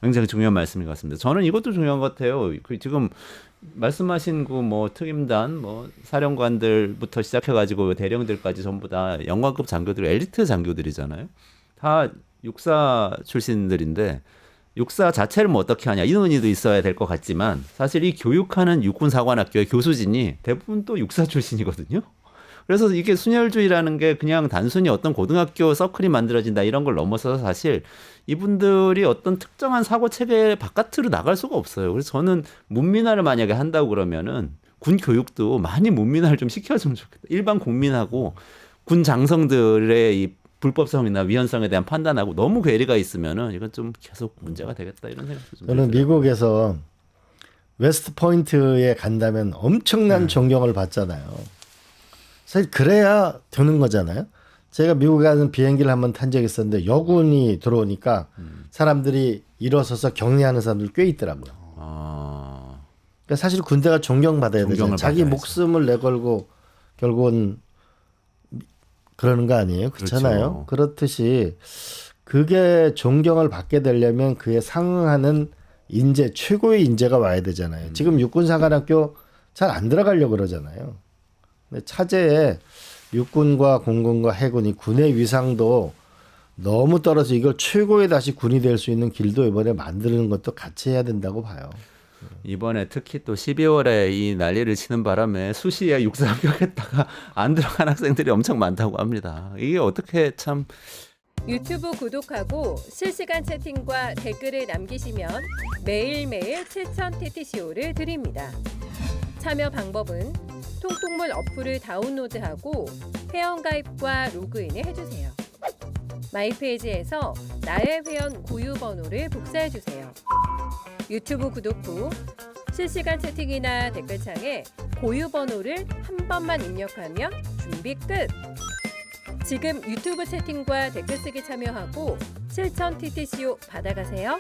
굉장히 중요한 말씀인 것 같습니다. 저는 이것도 중요한 것 같아요. 지금 말씀하신 그 뭐 특임단, 뭐 사령관들부터 시작해가지고 대령들까지 전부 다 영관급 장교들, 엘리트 장교들이잖아요. 다 육사 출신들인데 육사 자체를 뭐 어떻게 하냐 이런 의미도 있어야 될 것 같지만 사실 이 교육하는 육군사관학교의 교수진이 대부분 또 육사 출신이거든요. 그래서 이게 순혈주의라는 게 그냥 단순히 어떤 고등학교 서클이 만들어진다 이런 걸 넘어서서 사실 이분들이 어떤 특정한 사고 체계 바깥으로 나갈 수가 없어요. 그래서 저는 문민화를 만약에 한다고 그러면은 군 교육도 많이 문민화를 좀 시켜주면 좋겠다. 일반 국민하고 군 장성들의 이 불법성이나 위헌성에 대한 판단하고 너무 괴리가 있으면은 이건 좀 계속 문제가 되겠다 이런 생각도 좀 저는 들더라고요. 미국에서 웨스트 포인트에 간다면 엄청난 존경을 받잖아요. 사실 그래야 되는 거잖아요. 제가 미국에 가는 비행기를 한번 탄 적이 있었는데 여군이 들어오니까 사람들이 일어서서 격리하는 사람들 꽤 있더라고요. 그러니까 사실 군대가 존경받아야 되잖아요. 자기 받아야죠. 목숨을 내걸고 결국은 그러는 거 아니에요? 그렇잖아요. 그렇죠. 그렇듯이 그게 존경을 받게 되려면 그에 상응하는 인재, 최고의 인재가 와야 되잖아요. 지금 육군사관학교 잘 안 들어가려고 그러잖아요. 근데 차제에 육군과 공군과 해군이 군의 위상도 너무 떨어져 이걸 최고의 다시 군이 될 수 있는 길도 이번에 만드는 것도 같이 해야 된다고 봐요. 이번에 특히 또 12월에 이 난리를 치는 바람에 수시에 육사 합격했다가 안 들어간 학생들이 엄청 많다고 합니다. 이게 어떻게 참 유튜브 구독하고 실시간 채팅과 댓글을 남기시면 매일매일 7000TTCO를 드립니다. 참여 방법은 통통물 어플을 다운로드하고 회원가입과 로그인을 해주세요. 마이페이지에서 나의 회원 고유 번호를 복사해주세요. 유튜브 구독 후 실시간 채팅이나 댓글창에 고유 번호를 한 번만 입력하면 준비 끝! 지금 유튜브 채팅과 댓글 쓰기 참여하고 7000TTCO 받아가세요.